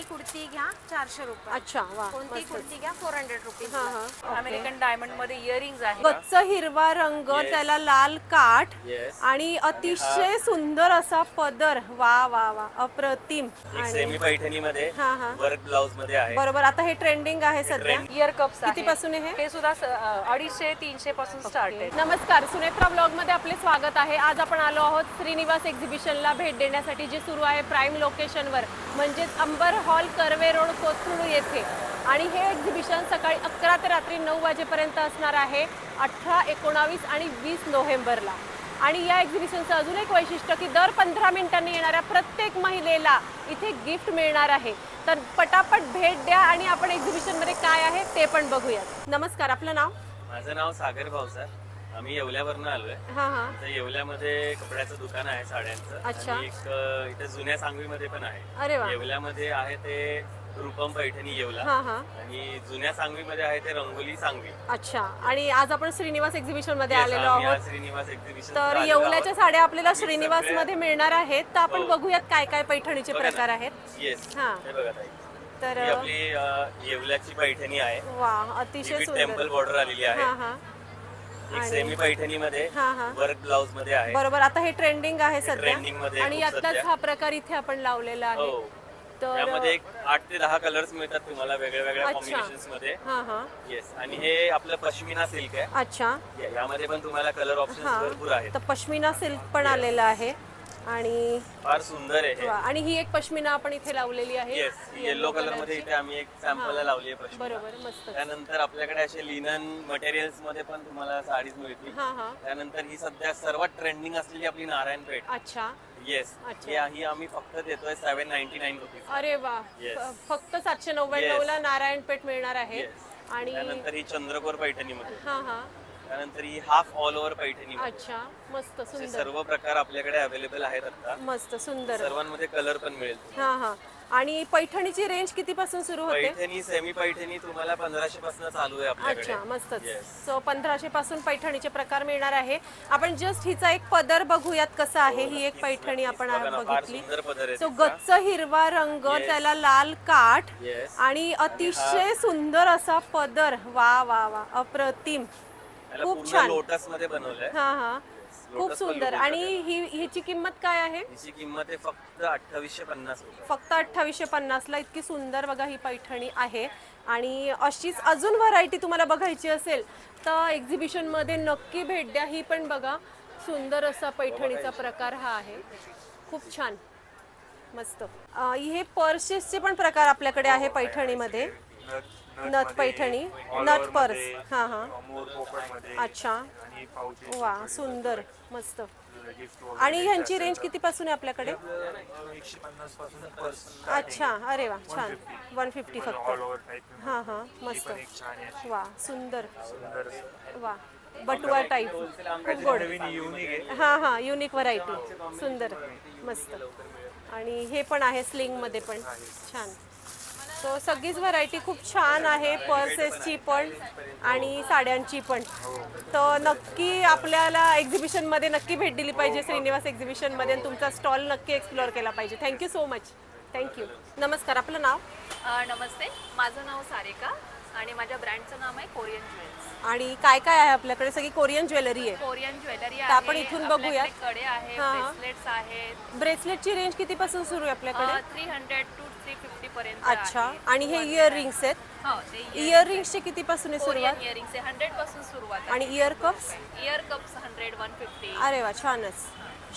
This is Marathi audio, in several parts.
कुर्ती घ्या 400 रुपये. अच्छा वा कोणती कुर्ती घ्या 400 रुपीज. हा हा अमेरिकन डायमंड मध्ये इयरिंग्स आहेत. गच्च हिरवा रंग, त्याला लाल काठ आणि अतिशय सुंदर असा पदर. वा वा वा अप्रतिम. एक सेमी पैठणी मध्ये हा हा वर्क ब्लाउज मध्ये आहे. बरोबर. आता हे ट्रेंडिंग आहे सध्या. इयर कप्स किती पासून आहे हे सुद्धा 250-300 पासून स्टार्ट आहे. नमस्कार, सुनेत्रा ब्लॉग मध्ये आपले स्वागत आहे. आज आपण आलो आहोत श्रीनिवास एक्झिबिशनला भेट देण्यासाठी, जे सुरू आहे प्राईम लोकेशनवर, म्हणजेच अंबर हॉल, कर्वे रोड, कोथरूड येथे. आणि हे एक्झिबिशन सकाळी 11 ते रात्री 9 वाजेपर्यंत असणार आहे, 18, 19 आणि 20 नोव्हेंबरला. आणि या एक्झिबिशनचं अजून एक वैशिष्ट्य की दर 15 मिनिटांनी येणाऱ्या प्रत्येक महिलेला इथे गिफ्ट मिळणार आहे. तर पटापट भेट द्या आणि आपण एक्झिबिशनमध्ये काय आहे ते पण बघूयात. नमस्कार, आपलं नाव? माझं नाव सागर भावसार. आम्ही येवल्यावरनं आलोय. हा हा. तर येवल्यामध्ये कपड्याचं दुकान आहे साड्यांचं. अच्छा. आणि एक इथे जुन्या सांगवीमध्ये पण आहे. अरे वा. येवल्यामध्ये आहे ते रूपम पैठणी येवला. हा हा. आणि जुन्या सांगवीमध्ये आहे ते रंगोली सांगवी. अच्छा. आणि आज आपण श्रीनिवास एक्झिबिशन मध्ये आलेलो आहोत. श्रीनिवास एक्झिबिशन. तर येवल्याच्या साड्या आपल्याला श्रीनिवास मध्ये मिळणार आहेत. तर आपण बघूयात काय काय पैठणीचे प्रकार आहेत. येस. हा. हे बघा ताई. तर ही आपली येवल्याची पैठणी आहे. वा अतिशय सुंदर. टेम्पल बॉर्डर आलेली आहे. हा हा. एक सेमी पैठणी मध्ये हा हा. वर्क ब्लाउज मध्ये आहे. बरोबर. आता हे ट्रेंडिंग आहे सध्या. ट्रेंडिंग मध्ये आणि खूप यातलाच सध्या. हा प्रकार इथे आपण लावलेला आहे. हो. तर त्यामध्ये एक 8 ते 10 कलर्स मिळतात तुम्हाला वेगळ्या वेगळ्या अच्छा. कॉम्बिनेशन्स मध्ये. हा हा. येस. आणि हे आपलं पश्मिना सिल्क आहे. अच्छा. यामध्ये पण तुम्हाला कलर ऑप्शन्स हा. भरपूर आहेत. तर पश्मिना सिल्क पण आलेला आहे. आणि फार सुंदर आहे हे. वा, आणि ही एक पश्मिना आपण इथे लावलेली आहे. येस. येलो कलर मध्ये इथे आम्ही एक सॅम्पलला लावली आहे पश्मिना. बरोबर. मस्त. त्यानंतर आपल्याकडे असे लिनन मटेरियल्स मध्ये पण तुम्हाला साडीज मिळतील. हा हा. त्यानंतर ही सध्या सर्वात ट्रेंडिंग असलेली आपली नारायणपेठ. अच्छा. येस. अच्छा. ही आम्ही फक्त देतोय 799 रुपीज. अरे वा. Yes. फक्त 799 ला नारायणपेठ मिळणार आहे. Yes. आणि त्यानंतर ही चंद्रकोर पैठणी मध्ये. हा हा. त्यानंतर ही हाफ ऑल ओव्हर पैठणी मध्ये. अच्छा. मस्त असे सुंदर. सर्व प्रकार आपल्याकडे अवेलेबल आहेत आता. मस्त सुंदर. सर्वांमध्ये कलर पण मिळेल. हा हा. आणि पैठणीची रेंज किती पासून सुरू होते? पैठणी सेमी पैठणी तुम्हाला 1500 पासून चालू आहे आपल्याकडे. अच्छा. मस्तच. Yes. सो 1500 पासून पैठणीचे प्रकार मिळणार आहे. आपण जस्ट हिचा एक पदर बघूयात कसा आहे. ही एक पैठणी आपण बघा ना, फार बघितली. सुंदर पदर आहे सो तिचा. गच्च हिरवा रंग, त्याला लाल काठ Yes. आणि अतिशय सुंदर असा पदर. वा वा वा अप्रतिम. याला खूप पूर्ण छान. लोटस मध्ये बनवलंय. हा हा. खूप लोटस पण सुंदर. लोटस आणि आहे. हिची किंमत काय आहे? हिची किंमत आहे फक्त 2850 रुपये. फक्त 2850 ला इतकी सुंदर बघा ही पैठणी आहे. आणि अशीच अजून व्हरायटी तुम्हाला बघायची असेल तर एक्झिबिशन मध्ये नक्की भेट द्या. ही पण बघा सुंदर असा पैठणीचा प्रकार हा आहे. खूप छान. मस्त. हे पर्सेसचे पण प्रकार आपल्याकडे आहे पैठणीमध्ये. नथ पैठणी, नथ पर्स. हा हा. अच्छा. वा सुंदर. मस्त. आणि ह्यांची रेंज किती पासून आहे आपल्याकडे? 150 पासून. अच्छा. अरे वा छान. 150 फक्त. हा हा. मस्त. वा सुंदर. वा बटुआ टाईप. खूप गोड. हा हा. Unique variety. सुंदर. मस्त. आणि हे पण आहे स्लिंग मध्ये पण छान. तो सगळीच व्हरायटी खूप छान आहे, पर्सेसची पण आणि साड्यांची पण. तर नक्की आपल्याला एक्झिबिशनमध्ये नक्की भेट दिली पाहिजे श्रीनिवास एक्झिबिशनमध्ये, आणि तुमचा स्टॉल नक्की एक्सप्लोअर केला पाहिजे. Thank you so much. थँक्यू. नमस्कार, आपलं नाव? नमस्ते, माझं नाव सारिका आणि माझ्या ब्रँडचं नाव आहे कोरियन ज्वेल्स. आणि काय काय आहे आपल्याकडे? सगळी कोरियन ज्वेलरी आहे. कोरियन ज्वेलरी तर आपण इथून बघूया. कडे आहे, ब्रेसलेट्स आहेत. ब्रेसलेटची रेंज किती पासून सुरू आहे आपल्याकडे? 300 to 350 पर्यंत. अच्छा. आणि हे इयर रिंग्स आहेत. हो, ते इयर रिंग्सचे किती पासून आहे सुरुवात? कोरियन इयरिंग्स 100 पासून सुरुवात आहे. आणि इयर कप्स? Year cups 100, 150. अरे वा छानच.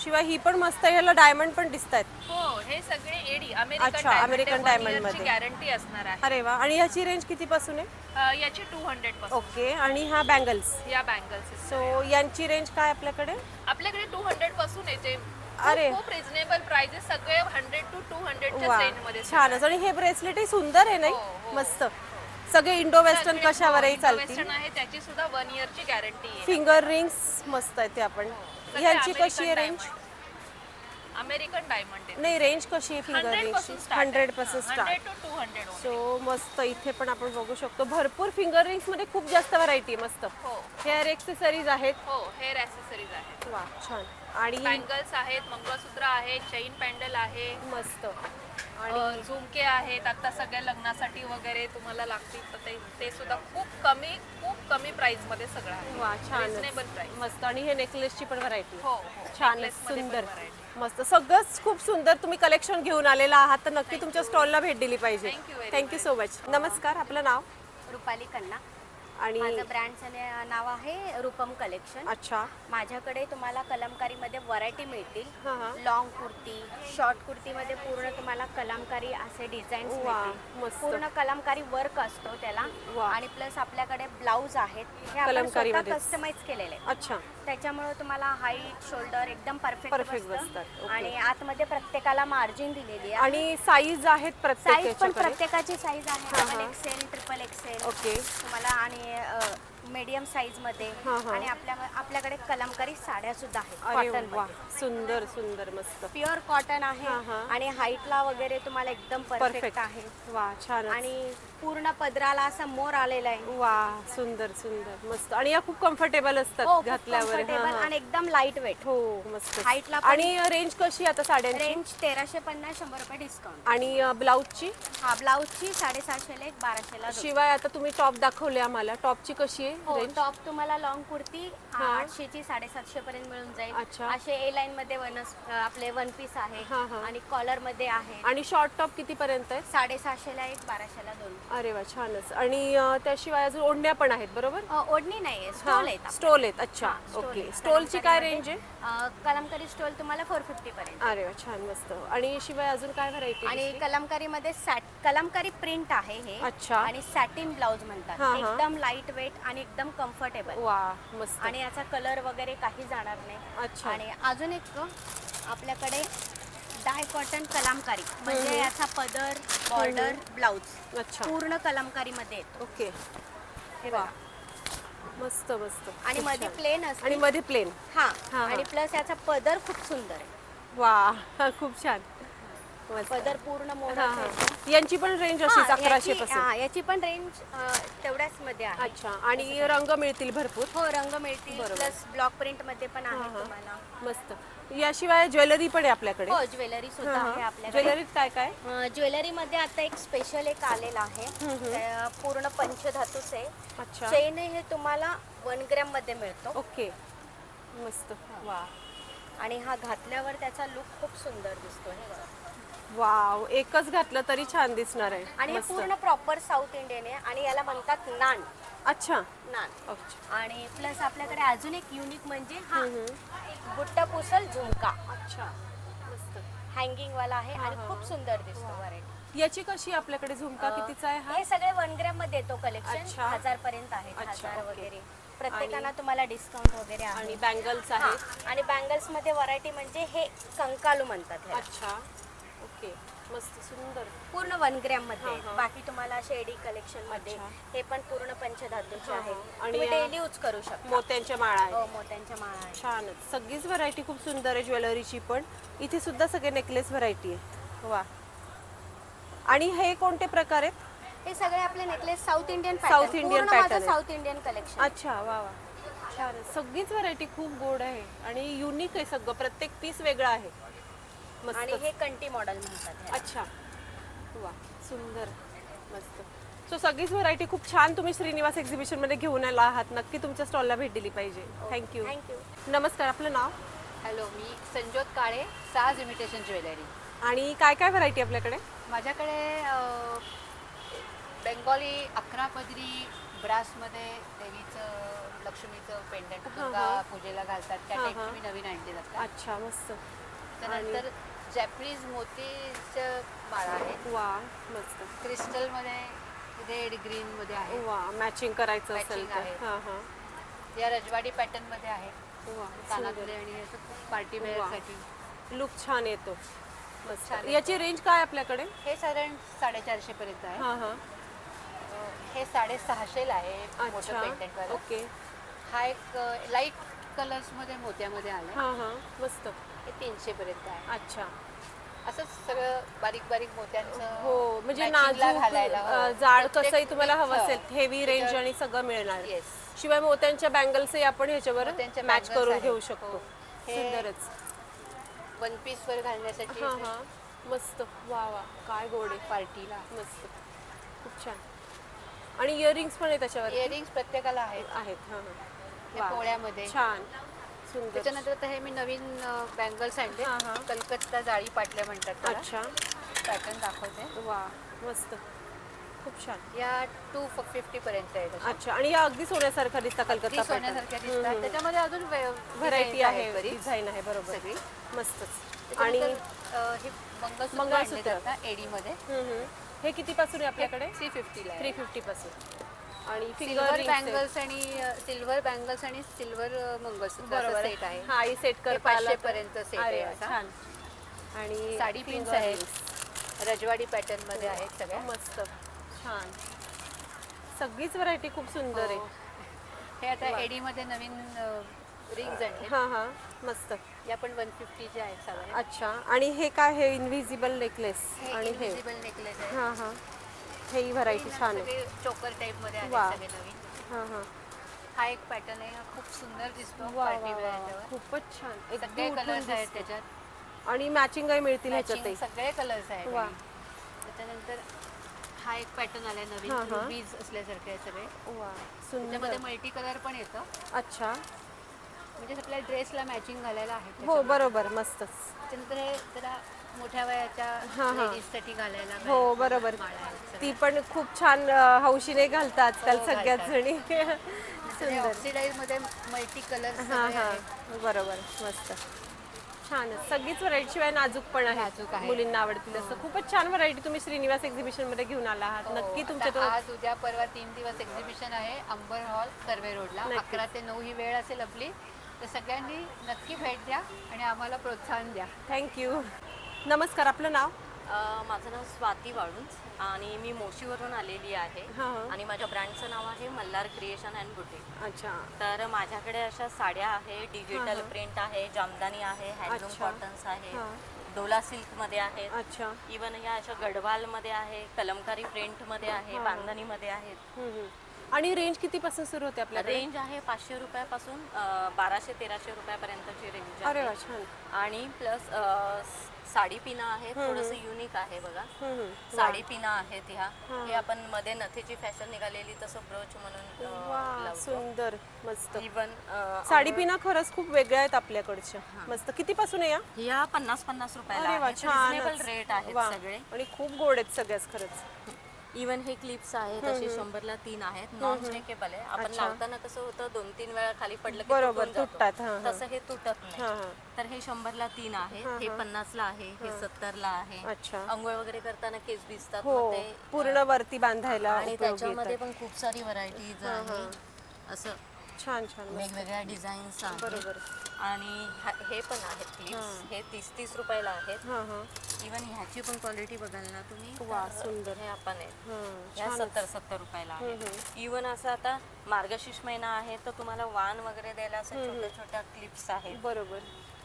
शिवाय ही पण मस्त आहे. ह्याला डायमंड पण दिसत आहेत. हो, हे सगळे एडी अच्छा, अमेरिकन डायमंड मध्ये गॅरंटी असणार आहे. अरे वा. आणि ह्याची रेंज किती पासून आहे? याची 200 पासून. ओके. आणि हा बँगल्स? या बँगल्स सो यांची रेंज काय आपल्याकडे? आपल्याकडे 200 पासून येते. अरे. खूप रिझनेबल प्राइसेस, सगळे 100 to 200 च्या वा रेंज मध्ये. छानच. आणि हे ब्रेसलेटही सुंदर आहे नाही? हो, हो. मस्त. सगळे इंडो वेस्टर्न कशावरही चालतील. वेस्टर्न आहे, त्याची सुद्धा 1 year ची गॅरंटी आहे. फिंगर रिंग्स मस्त आहे ते आपण. ह्यांची कशी आहे रेंज? अमेरिकन डायमंड आहे. नाही, रेंज कशी आहे फिंगर 100 रिंगची? पासून 100 पासून 100 स्टार्ट. to 200 only. सो मस्त. इथे पण आपण बघू शकतो भरपूर फिंगर रिंग्स मध्ये खूप जास्त व्हरायटी. मस्त. हो हेअर एक्सेसरीज आहेत. हो, हेअर ॲक्सेसरीज आहेत. वा छान. आणि बँगल्स आहेत, मंगळसूत्र आहे, चेन पॅन्डल आहे, मस्त झुमके आहेत. आता सगळ्या लग्नासाठी वगैरे तुम्हाला लागतील तर ते सुद्धा खूप कमी प्राइस मध्ये सगळं आहे. वा छान रिझनेबल प्राइस. मस्त. आणि हे नेकलेसची पण व्हरायटी हो छान सुंदर मस्त सगळंच खूप सुंदर. तुम्ही कलेक्शन घेऊन आलेला आहात तर नक्की तुमच्या स्टॉलला भेट दिली पाहिजे. Thank you very thank you so much. नमस्कार, आपलं नाव रुपाली कन्ना. आणि माझं ब्रँडचं नाव आहे रूपम कलेक्शन. अच्छा माझ्याकडे तुम्हाला कलमकारीमध्ये व्हरायटी मिळतील. हां हां लॉंग कुर्ती, शॉर्ट कुर्तीमध्ये पूर्ण तुम्हाला कलमकारी असे डिझाईन्स वा, मिळतील. मस्त. पूर्ण कलमकारी वर्क असतो त्याला. वा. आणि प्लस आपल्याकडे ब्लाऊज आहेत हे आपण कलमकारीमध्येच. कस्टमाइज केलेले आहेत. अच्छा त्याच्यामुळे तुम्हाला हाईट शोल्डर एकदम परफेक्ट Perfect बसतात. ओके. आणि आतमध्ये प्रत्येकाला मार्जिन दिलेली आहे. आणि साईज आहेत प्रत्येक साईज पण याच्याकडे? प्रत्येकाची साईज आहे. हां, डबल हां. एक्सेल, ट्रिपल एक्सेल ओके तुम्हाला आणि मीडियम साईज मध्ये. हां, हां. आणि आपल्याकडे कलमकारी साड्या सुद्धा आहेत अरे कॉटन वा सुंदर सुंदर मस्त प्युअर कॉटन आहे. हां, हां. आणि हाईटला वगैरे तुम्हाला एकदम परफेक्ट परफेक्ट आहे. वा छान. आणि पूर्ण पदराला असा मोर आलेला आहे. वा सुंदर सुंदर मस्त. आणि या खूप कम्फर्टेबल हो, असतात खूप घातल्यावर. comfortable हां, हां. आणि एकदम लाईट वेट. हो मस्त. हाईटला पण- आणि रेंज कशी आता साड्यांची? रेंज 1350 100 रुपये डिस्काउंट. आणि ब्लाऊजची? हा ब्लाऊजची 750 ला एक 1200 ला दोन. शिवाय आता तुम्ही टॉप दाखवले आम्हाला, टॉपची कशी आहे हो रेंज? टॉप तुम्हाला लॉंग कुर्ती हा. 800 ची 750 पर्यंत मिळून जाईल. अच्छा. असे ए लाईन मध्ये आपले वन पीस आहे. हा, हा. आणि कॉलर मध्ये आहे. आणि शॉर्ट टॉप किती पर्यंत आहे? 750 ला एक 1200 ला दोन. अरे वा छानच. आणि त्याशिवाय अजून ओढण्या पण आहेत बरोबर? ओढणी नाहीये, स्टोल आहेत. स्टोल आहेत. अच्छा हा, स्टोल ओके. आहेत. स्टोलची काय कलमकारीमध्ये, रेंज आहे? कलमकारी स्टोल तुम्हाला 450 पर्यंत. अरे वा छान मस्त. आणि शिवाय अजून काय व्हरायटी? आणि कलमकारी मध्ये कलमकारी प्रिंट आहे हे. अच्छा. आणि सॅटिन ब्लाउज म्हणतात. हा, हा. एकदम लाईट वेट आणि एकदम कम्फर्टेबल. वा मस्त. आणि याचा कलर वगैरे काही जाणार नाही. अच्छा. आणि अजून एक आपल्याकडे डाय कॉटन कलमकारी म्हणजे याचा पदर, बॉर्डर, ब्लाउज अच्छा पूर्ण कलमकारी मध्ये येतो. ओके. हे वा बघा. मस्त मस्त. आणि खूप मध्ये छान. प्लेन असते. आणि मध्ये प्लेन. हा. हा. आणि प्लस याचा पदर खूप सुंदर आहे. वा खूप छान मस्त. पदर पूर्ण हा, मोठा हा. यांची पण रेंज अशीच 1100 पासून? याची पण रेंज तेवढ्याच मध्ये आहे. अच्छा. आणि रंग मिळतील भरपूर? हो रंग मिळतील. बरोबर. प्लस ब्लॉक प्रिंट मध्ये पण हा, आहे हा. तुम्हाला. मस्त. याशिवाय ज्वेलरी पण आहे आपल्याकडे? हो ज्वेलरी सुद्धा आहे आपल्याकडे. ज्वेलरीत काय काय? ज्वेलरी मध्ये आता एक स्पेशल एक आलेला आहे. पूर्ण पंचधातूच आहे. अच्छा चेन हे तुम्हाला 1 ग्रॅम मध्ये मिळतो. ओके मस्त. वा आणि हा घातल्यावर त्याचा लुक खूप सुंदर दिसतो. हे बघा. वाव एकच घातलं तरी छान दिसणार आहे. आणि हे मस्त. पूर्ण प्रॉपर साऊथ इंडियन आहे. आणि याला म्हणतात नान. अच्छा नान. अच्छा आणि प्लस आपल्याकडे अजून एक युनिक म्हणजे हा बुट्टा पुसल झुमका अच्छा मस्त. हँगिंग वाला आहे. आणि खूप सुंदर दिसतो व्हरायटी. याची कशी आपल्याकडे झुमका कितीचा आहे हा? हे सगळे 1 ग्रॅम मध्ये येतो कलेक्शन. अच्छा. 1000 पर्यंत आहे. अच्छा, 1000 ओके. वगैरे प्रत्येकाला तुम्हाला डिस्काउंट वगैरे आहे. आणि बँगल्स हा. आहेत? आणि बँगल्स मध्ये व्हरायटी म्हणजे हे कंकालू म्हणतात ह्याला. अच्छा ओके मस्त सुंदर. पूर्ण 1 ग्रॅम मध्ये हा, आहेत. हा. बाकी तुम्हाला शेडी कलेक्शन मध्ये अच्छा. हे पण पूर्ण पंचधातूचे हा, हा. आहेत. आणि तुम्ही डेली यूज करू शकता. मोत्यांच्या माळा आहेत. हो मोत्यांच्या माळा आहेत. छानच. सगळीच व्हरायटी खूप सुंदर आहे ज्वेलरीची पण. इथे सुद्धा सगळे नेकलेस व्हरायटी आहे. वा. आणि हे कोणते प्रकार आहेत? हे सगळे आपले necklace south Indian South Indian pattern आहे. South Indian collection. अच्छा वा वा छान. सगळीच व्हरायटी खूप गोड आहे आणि युनिक आहे सगळं. प्रत्येक पीस वेगळा आहे. मस्त. आणि हे कंटी मॉडेल म्हणतात ह्याला. अच्छा वा सुंदर मस्त. सो सगळीच व्हरायटी खूप छान तुम्ही श्रीनिवास एक्झिबिशन मध्ये घेऊन आला आहात. नक्की तुमच्या स्टॉलला भेट दिली पाहिजे. थँक्यू. थँक्यू. नमस्कार, आपलं नाव? हॅलो, मी संजोत काळे, साज इमिटेशन ज्वेलरी. आणि काय काय व्हरायटी आपल्याकडे? माझ्याकडे बेंगॉली 11 पदरी ब्रासमध्ये देवीचं लक्ष्मीचं पेंडंट दुर्गा पूजेला घालतात त्या हा, टाईपची हा. मी नवीन आणले जातात. अच्छा मस्त. त्यानंतर जॅपनीज मोतीचं माळा आहे. वा मस्त. क्रिस्टलमध्ये रेड ग्रीनमध्ये आहे. वा मॅचिंग करायचं असेल Matching तर. आहे. हां हां. या रजवाडी पॅटर्नमध्ये आहे. वा कानातले आणि असं पार्टी वेअरसाठी लुक छान येतो. मस्त. छान याची रेंज काय आपल्याकडे? हे साधारण 450 पर्यंत आहे. हां हां. हे 650 ला आहे मोठं अच्छा पेंडंट वाला. ओके. हा एक लाईट कलर्समध्ये मोत्यामध्ये आला. हां हां मस्त. हे 300 पर्यंत आहे. अच्छा असंच सगळं बारीक बारीक मोत्यांचं हो म्हणजे matching ला नाजूक घालायला, हो. जाड प्रत्येक कसंही तुम्हाला हवं mix, असेल हेवी रेंज त्याच्यावर- आणि सगळं मिळणार. Yes. शिवाय मोत्यांच्या बँगल्सही आपण ह्याच्यावर मोत्यांच्या मॅच bangles करून आहेत. घेऊ शकतो. हो. हे सुंदरच. वन पीस वर घालण्यासाठी हा हा मस्त. वा वा काय गोड आहे. पार्टीला. मस्त खूप छान. आणि इयरिंग्स पण आहे त्याच्यावर इयरिंग्स प्रत्येकाला आहेत. आहेत. हा हे हा पोळ्यामध्ये. छान सुंदर. त्याच्यानंतर आता हे मी नवीन बँगल्स आणले. हा, हा. कलकत्ता जाळी पाटल्या म्हणतात त्याला. अच्छा. पॅटर्न दाखवते. वा मस्त खूप छान. या 250 पर्यंत आहेत अशा. अच्छा. आणि या अगदी सोन्यासारखा दिसता ती कलकत्ता सोन्यासारख्या दिसतात. त्याच्यामध्ये अजून व्हरायटी designs आहे, आहेत बरीच. डिझाईन आहे. बरोबर सगळी. मस्तच. आणि त्याच्यानंतर, हे मंगळसूत्र मंगळसूत्र. आणले जातात एडीमध्ये. हे कितीपासून आहे आपल्याकडे? 350 ला 350 पासून. आणि फिंगर सिल्वर रिंग्स बँगल्स आणि सिल्वर बँगल्स आणि सिल्वर मंगळसूत्र बरोबर सेट आहे. हा ही सेट हे करता आला 500 तर- पर्यंत सेट अरे आहे वा, असा. छान. आणि साडी पिन्स finger आहेत. rings. रजवाडी पॅटर्न मध्ये आहेत सगळ्या. मस्त छान. सगळीच व्हरायटी खूप सुंदर आहे. हो. हे आता एडीमध्ये नवीन रिंग्स आणले. हा हा मस्त. या पण 150 चे आहेत साधारण. अच्छा. आणि हे काय हे इनव्हिजिबल नेकलेस आणि हे इनविजिबल नेकलेस आहे. हा हा हे ही व्हरायटी छान आहे. सगळे चोकर टाइप मध्ये आहेत वा. सगळे नवीन. हा हा हा एक पॅटर्न आहे. हा खूप सुंदर दिसतो वा पार्टी वा वेअर वा. याच्यावर. खूपच छान. सगळे एकदम कलर्स उठून आहेत दिसतं. त्याच्यात. आणि मॅचिंगही मिळतील Matching ह्याच्यातही. सगळे कलर्स आहेत. वा. त्याच्यानंतर हा एक पॅटर्न आलाय नवीन. हा, हा. रुबीज असल्यासारखे आहे सगळे. वा सुंदर. त्याच्यामध्ये मल्टी कलर पण येतं. अच्छा. म्हणजे आपल्या ड्रेसला मॅचिंग घालायला आहे हो त्याच्यामध्ये. बरोबर मस्तच. त्याच्यानंतर हे जरा मोठ्या वयाच्या हा, हा. लेडीजसाठी घालायला हो माळा बरोबर. आहेत सगळ्या. ती पण खूप छान हौशीने घालतात आजकाल हो, सगळ्याच घालतात. जणी. नंतर हे सुंदर. ऑक्सिडाईज मध्ये मल्टी कलर हा हा बरोबर मस्त छान. सगळीच व्हरायटी शिवाय नाजूक पण नाजूक आहे. आहे. मुलींना आवडतील असं खूपच छान व्हरायटी तुम्ही श्रीनिवास एक्झिबिशन मध्ये घेऊन आला आहात. नक्की तुमच्या तो आज उद्या परवा 3 दिवस एक्झिबिशन आहे अंबर हॉल कर्वे रोडला. नक्कीच. 11 ते 9 ही वेळ असेल आपली. तर सगळ्यांनी नक्की भेट द्या आणि आम्हाला प्रोत्साहन द्या. थँक्यू. नमस्कार. आपलं नाव? माझं नाव स्वाती वाळुंज आणि मी मोशीवरून आलेली आहे. हा. आणि माझ्या ब्रँडचं नाव आहे मल्हार क्रिएशन अँड बुटीक. अच्छा. तर माझ्याकडे अशा साड्या आहे, डिजिटल प्रिंट आहे, जामदानी आहे, हँडलूम अच्छा. कॉटन्स आहे, हा. डोला सिल्कमध्ये आहेत, अच्छा. इवन ह्या अशा गडवालमध्ये आहे, कलमकारी प्रिंटमध्ये आहे, बांधणीमध्ये आहेत. आणि रेंज कितीपासून सुरू होते आपल्याकडे? रेंज आहे 500 रुपयापासून 1200-1300 रुपयापर्यंतची रेंज अरे आहे. वा छान. आणि प्लस साडी पिना आहे, थोडंसं युनिक आहे बघा. साडी पिना आहेत ह्या. हे आपण मध्ये नथीची फॅशन निघालेली तसं ब्रोच म्हणून वा लावतो. सुंदर मस्त. इवन साडी पिना खरंच खूप वेगळ्या आहेत आपल्याकडच्या. मस्त. कितीपासून आहे या? ह्या 50-50 रुपयाला अरे वा आहेत. छान. रिजनेबल रेट आहेत सगळे. आणि खूप गोड आहेत सगळ्याच खरंच. इवन हे क्लिप्स आहेत असे 100ला 3 आहेत. नॉन स्ट्रेकेबल आहे. आपण लावताना कसं होतं 2-3 वेळा खाली पडलं की बरोबर, तुटून जातो. तुटतात. हा, हा. तसं हे तुटत नाही. हा हा तर हे 100ला 3 आहे. हे 50ला आहे. हे 70ला आहे. अच्छा. अंघोळ वगैरे करताना केस भिजतात हो मग ते पूर्ण वरती बांधायला आणि उपयोगी त्याच्यामध्ये येतात. पण खूप सारी व्हरायटीज आहे. असं छान छान मस्त. वेगवेगळ्या डिझाईन्स आहेत. बरोबर. आणि हे पण आहेत क्लिप्स. हे 30-30 रुपयाला आहेत. हा हा इवन ह्याची पण क्वालिटी बघाल ना तुम्ही. वा, तर सुंदर. हे आपण आहेत. हा, ह्या छानच. 70-70 रुपयाला आहेत. इवन असं आता मार्गशीर्ष महिना आहे तर तुम्हाला वाण वगैरे द्यायला असं छोट्या छोट्या क्लिप्स आहेत. बरोबर.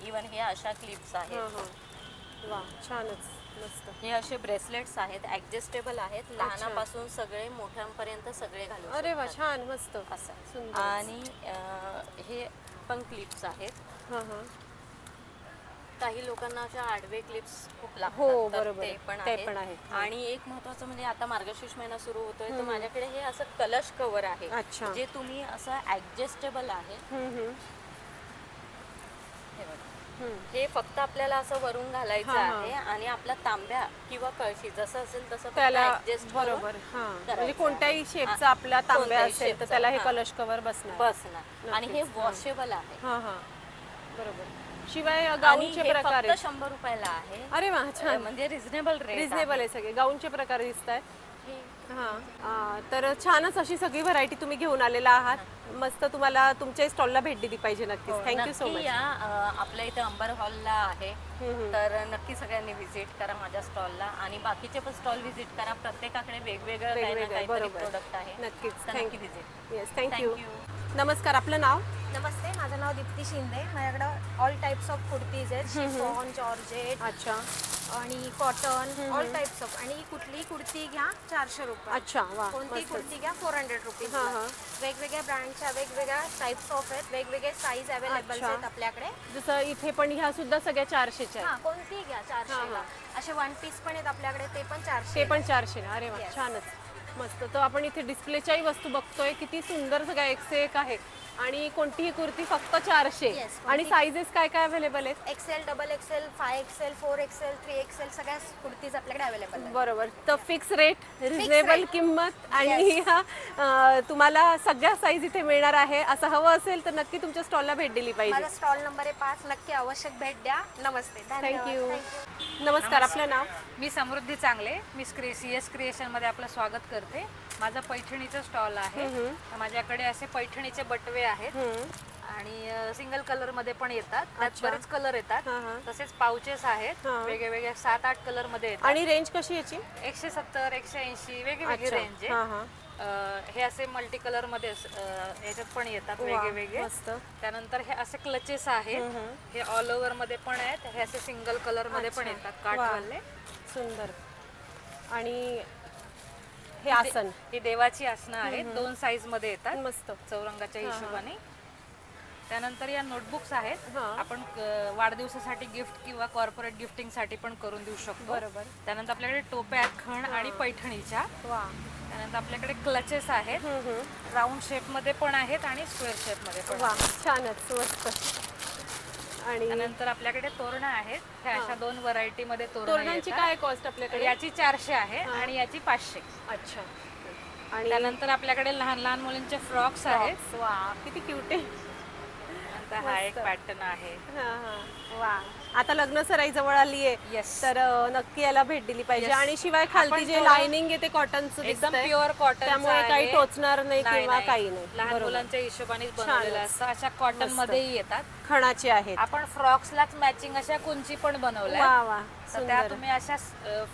इवन हे अशा क्लिप्स हा आहेत. हा वा छानच मस्त. हे असे ब्रेसलेट्स आहेत, ऍडजस्टेबल आहेत. लहानापासून सगळे मोठ्यांपर्यंत सगळे घालू अरे वा शकतात. छान मस्त. असं. सुंदर. आणि हे पण क्लिप्स आहेत. हा हा काही लोकांना अशा आडवे क्लिप्स खूप लागतात. हो, तर बरोबर. ते पण ते आहेत. पण आहेत. आणि एक महत्वाचं म्हणजे आता मार्गशीर्ष महिना सुरू होतोय तर माझ्याकडे हे असं कलश कव्हर आहे. अच्छा. जे तुम्ही असं ऍडजस्टेबल आहे. हे बघा. हे फक्त आपल्याला असं वरून घालायचं हा, हा. आहे आणि आपला तांब्या किंवा कळशी जसं असेल तसं त्याला ऍडजस्ट बरोबर. हा म्हणजे करायचं. कोणत्याही शेपचा हा, आपला तांब्या कोणत्याही असेल तर शेपचा, त्याला हे हा. कलश कव्हर बसणार. बसणार. आणि हे नक्कीच. वॉशेबल आहे. हा हा बरोबर. शिवाय आणि गाऊनचे हे प्रकार फक्त आहेत. 100 रुपयाला आहे. अरे वा छान. म्हणजे रिझनेबल रेट. रिजनेबल आहे सगळे गाऊनचे प्रकार दिसत आहेत. तर छानच अशी सगळी व्हरायटी तुम्ही घेऊन आलेला आहात. मस्त. तुम्हाला तुमच्या स्टॉलला भेट दिली पाहिजे नक्कीच. Thank you so much. या आपल्या इथे अंबर हॉलला आहे तर नक्की सगळ्यांनी व्हिजिट करा माझ्या स्टॉलला. आणि बाकीचे पण स्टॉल व्हिजिट करा. प्रत्येकाकडे वेगवेगळं काही ना वेगवेगळं काहीतरी बरोबर. प्रोडक्ट आहे. नक्कीच. तर नक्की visit. Yes thank you. Thank you. नमस्कार. आपलं नाव? नमस्ते, माझं नाव दीप्ती शिंदे. माझ्याकडं ऑल टाइप्स ऑफ कुर्तीज आहेत, शिफॉन, जॉर्जेट अच्छा आणि कॉटन, ऑल टाइप्स ऑफ. आणि कुठलीही कुर्ती घ्या 400 रुपये. अच्छा वा कोणती मस्त कुर्ती घ्या 400 रुपीज. हां, हां. वेगवेगळ्या ब्रँडच्या वेगवेगळ्या टाइप्स ऑफ आहेत, वेगवेगळे साईज अवेलेबल अच्छा. आहेत आपल्याकडे. जसं इथे पण ह्या सुद्धा सगळ्या 400च्या हा आहेत. कोणती घ्या 400 ला. असे वन पीस पण आहेत आपल्याकडे, ते पण 400. ते पण 400. अरे वा Yes. छानच मस्त. तर आपण इथे डिस्प्लेच्याही वस्तू बघतोय, किती सुंदर सगळ्या एकसे एक आहे. आणि कोणतीही कुर्ती फक्त 400. Yes, आणि साईजेस काय काय अवेलेबल आहेत? Excel, double XL, 5XL, 4XL, 3XL सगळ्या कुर्तीज आपल्याकडे अवेलेबल आहेत. बरोबर. तर फिक्स रेट, रिझनेबल rate. किंमत आणि तुम्हाला सगळ्या साईज इथे मिळणार आहे. असं हवं असेल तर नक्की तुमच्या स्टॉलला भेट दिली पाहिजे. माझा स्टॉल नंबर आहे 5. नक्की आवश्यक भेट द्या. नमस्ते, धन्यवाद. थँक्यू. नमस्कार, आपलं नाव? मी समृद्धी चांगले. मी CS क्रिएशनमध्ये आपलं स्वागत करते. माझा पैठणीचा स्टॉल आहे. माझ्याकडे असे पैठणीचे बटवे आहेत आणि सिंगल कलर मध्ये पण येतात. त्यात बरेच कलर येतात. तसेच पाउचेस आहेत वेगवेगळ्या 7-8 कलर मध्ये येतात. आणि रेंज कशी याची? 170, 180 वेगवेगळी रेंज आहे. हे असे मल्टी कलर मध्ये याच्यात पण येतात वेगवेगळे. मस्त. त्यानंतर हे असे क्लचेस आहेत. हे ऑल ओव्हर मध्ये पण आहेत. हे असे सिंगल कलर मध्ये पण येतात काठवाले. सुंदर. आणि हे आसन, ही देवाची आसनं आहेत. 2 साईज मध्ये येतात मस्त. चौरंगाच्या हिशोबाने. त्यानंतर या नोटबुक्स आहेत. आपण वाढदिवसासाठी गिफ्ट किंवा कॉर्पोरेट गिफ्टिंग साठी पण करून देऊ शकतो. बरोबर. त्यानंतर आपल्याकडे टोप्या आहेत खण आणि पैठणीच्या. वा. त्यानंतर आपल्याकडे क्लचेस आहेत. राऊंड शेप मध्ये पण आहेत आणि स्क्वेअर शेप मध्ये पण. वा छानच मस्त. आणि त्यानंतर आपल्याकडे तोरणं आहेत. ह्या अशा 2 व्हरायटी मध्ये तोरणांची काय कॉस्ट आपल्याकडे? याची 400 आहे आणि याची 500. अच्छा. आणि त्यानंतर आपल्याकडे लहान लहान मुलींचे फ्रॉक्स आहेत. वा किती क्यूट आहे. आता हा एक पॅटर्न आहे. वा. आता लग्न सराई जवळ आली आहे. Yes. तर नक्की याला भेट दिली पाहिजे. Yes. आणि शिवाय खालती जे लाइनिंग आहे ते कॉटनचं एकदम दिसतंय. Pure cotton. त्यामुळे काही टोचणार नाही किंवा काही नाही. लहान बरोबर. मुलांच्या हिशोबाने बनवलेलं असतं. अशा कॉटन मध्येही येतात. खणाचे आहेत. आपण फ्रॉक्सलाच मॅचिंग अशा कुंची पण बनवल्या. वा वा तर त्या तुम्ही अशा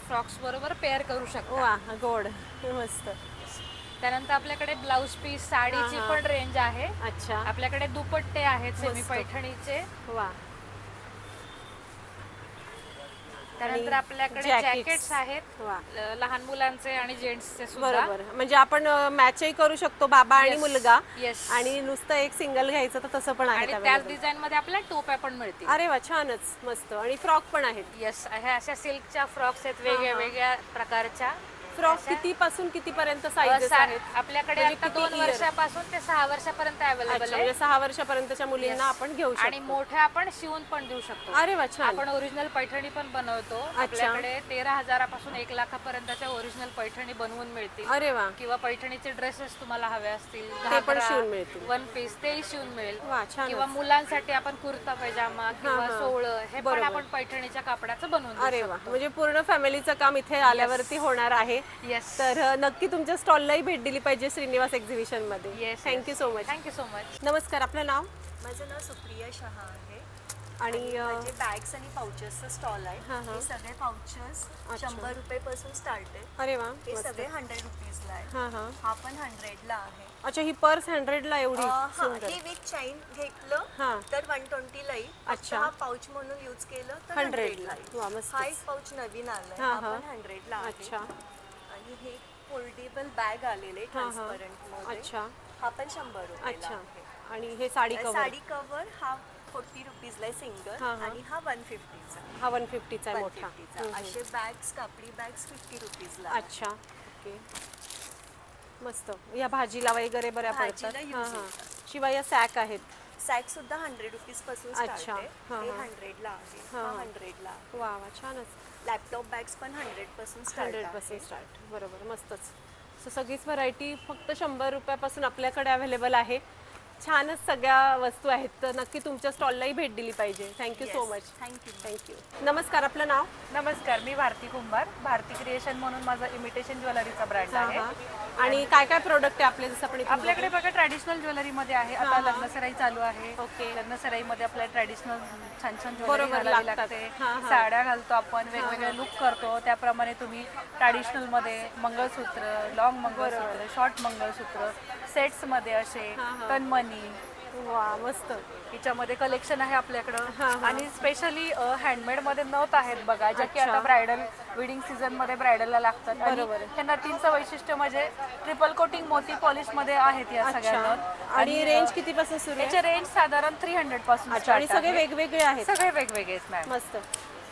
फ्रॉक्स बरोबर पेअर करू शकता. वा गोड मस्त. त्यानंतर आपल्याकडे ब्लाउज पीस साडीची पण रेंज आहे. अच्छा. आपल्याकडे दुपट्टे आहेत सेमी पैठणीचे. वा. त्यानंतर आपल्याकडे जॅकेट्स आहेत लहान मुलांचे आणि जेंट्सचे सुद्धा. बरोबर. म्हणजे आपण मॅचही करू शकतो बाबा आणि मुलगा. येस. आणि नुसतं एक सिंगल घ्यायचं तर तसं पण आहे आणि त्याच डिझाईन मध्ये आपल्याला टोप्या पण मिळतील. अरे वा छानच मस्त. आणि फ्रॉक पण आहेत. येस. ह्या अशा सिल्कच्या फ्रॉक्स आहेत वेगळ्या वेगळ्या प्रकारच्या. फ्रॉक किती पासून किती पर्यंत साईजेस आहेत? आपल्याकडे आता 2 वर्षापासून ते 6 वर्षापर्यंत अवेलेबल आहे. 6 वर्षापर्यंतच्या मुलींना आपण घेऊ शकतो. आणि मोठ्या आपण शिवून पण देऊ शकतो. अरे वा छान. आपण ओरिजिनल पैठणी पण बनवतो. आपल्याकडे 13,000 पासून 1,00,000पर्यंतच्या ओरिजिनल पैठणी बनवून मिळतील. अरे वा. किंवा पैठणीचे ड्रेसेस तुम्हाला हवे असतील ते पण शिवून मिळतील. 1 पीस तेही शिवून मिळेल. वा छान. किंवा मुलांसाठी आपण कुर्ता पैजामा किंवा सोवळं हे पण आपण पैठणीच्या कापडाचं बनवून देऊ अरे वा. शकतो. म्हणजे पूर्ण फॅमिलीचं काम इथे आल्यावरती होणार आहे. येस. तर नक्की तुमच्या स्टॉललाही भेट दिली पाहिजे श्रीनिवास एक्झिबिशन मध्ये. Yes. Thank you so much. Thank you so much. नमस्कार, आपलं नाव? माझं नाव सुप्रिया शहा आहे. आणि म्हणजे बॅग्स आणि पाउचेसचा स्टॉल आहे. हे सगळे पाउचेस 100 रुपयापासून स्टार्ट आहे. अरे वा. हे सगळे 100 रुपीजला आहे. हा पण 100ला आहे. अच्छा, ही पर्स 100ला एवढी सुंदर. हे विथ चैन घेतलं तर 120ला येईल. अच्छा. हा पाउच म्हणून यूज केलं तर 100ला. 100ला वा मस्त. हा एक पाउच नवीन आलाय. हा पण 100ला आहे. अच्छा. आणि हे फोल्डेबल बॅग आलेले ट्रान्सपरंट मध्ये. अच्छा. हा पण 100 रुपयाला अच्छा. आहे. आणि हे साडी कव्हर? साडी कव्हर हा 40 रुपीजला आहे सिंगल. आणि हा 150चा. हा 150चा आहे मोठा. 150चा. असे बॅग्स कापडी बॅग्स 50 रुपीजला. अच्छा. ओके. मस्त. या भाजीला वगैरे बऱ्या पडतात. शिवाय या सॅक आहेत. सॅक सुद्धा 100 रुपीज पासून स्टार्ट अच्छा. आहे. हे 100ला आहे. हा 100ला आहे. वा वा छानच. लॅपटॉप बॅग्स पण 100 पासून स्टार्ट. 100% स्टार्ट. बरोबर. मस्तच. सो सगळीच व्हरायटी फक्त 100 रुपयापासून आपल्याकडे अवेलेबल आहे. छानच सगळ्या वस्तू आहेत. तर नक्की तुमच्या स्टॉललाही भेट दिली पाहिजे. Thank you so much. थँक्यू. नमस्कार, आपलं नाव? नमस्कार, मी भारती कुंभार. भारती क्रिएशन म्हणून माझा इमिटेशन ज्वेलरीचा ब्रँड आहे. आणि काय काय प्रोडक्ट आहे आपले? जसं आपण आपल्याकडे बघा ट्रॅडिशनल ज्वेलरीमध्ये आहे. आता लग्नसराई चालू आहे. ओके. लग्नसराईमध्ये आपल्याला ट्रॅडिशनल छान छान ज्वेलरी बरोबर घालावी लागतात. लागते. साड्या घालतो आपण, वेगवेगळे लुक करतो. त्याप्रमाणे तुम्ही ट्रॅडिशनलमध्ये मंगळसूत्र, लॉंग मंगळसूत्र, शॉर्ट मंगळसूत्र, सेट्समध्ये असे तन्मणी, वा मस्त. हिच्यामध्ये कलेक्शन आहे आपल्याकडं आणि स्पेशली हँडमेड मध्ये नथ आहेत बघा, ज्या की आता ब्रायडल वेडिंग सीझन मध्ये ब्रायडलला लागतात. बरोबर. ह्या नथींचं वैशिष्ट्य म्हणजे ट्रिपल कोटिंग मोती पॉलिश मध्ये आहेत या सगळ्या नथ. आणि रेंज किती पासून सुरू आहे? याचे रेंज साधारण 300 पासून आणि start सगळे आहे. वेगवेगळे आहेत? सगळे वेगवेगळे आहेत मॅम. मस्त.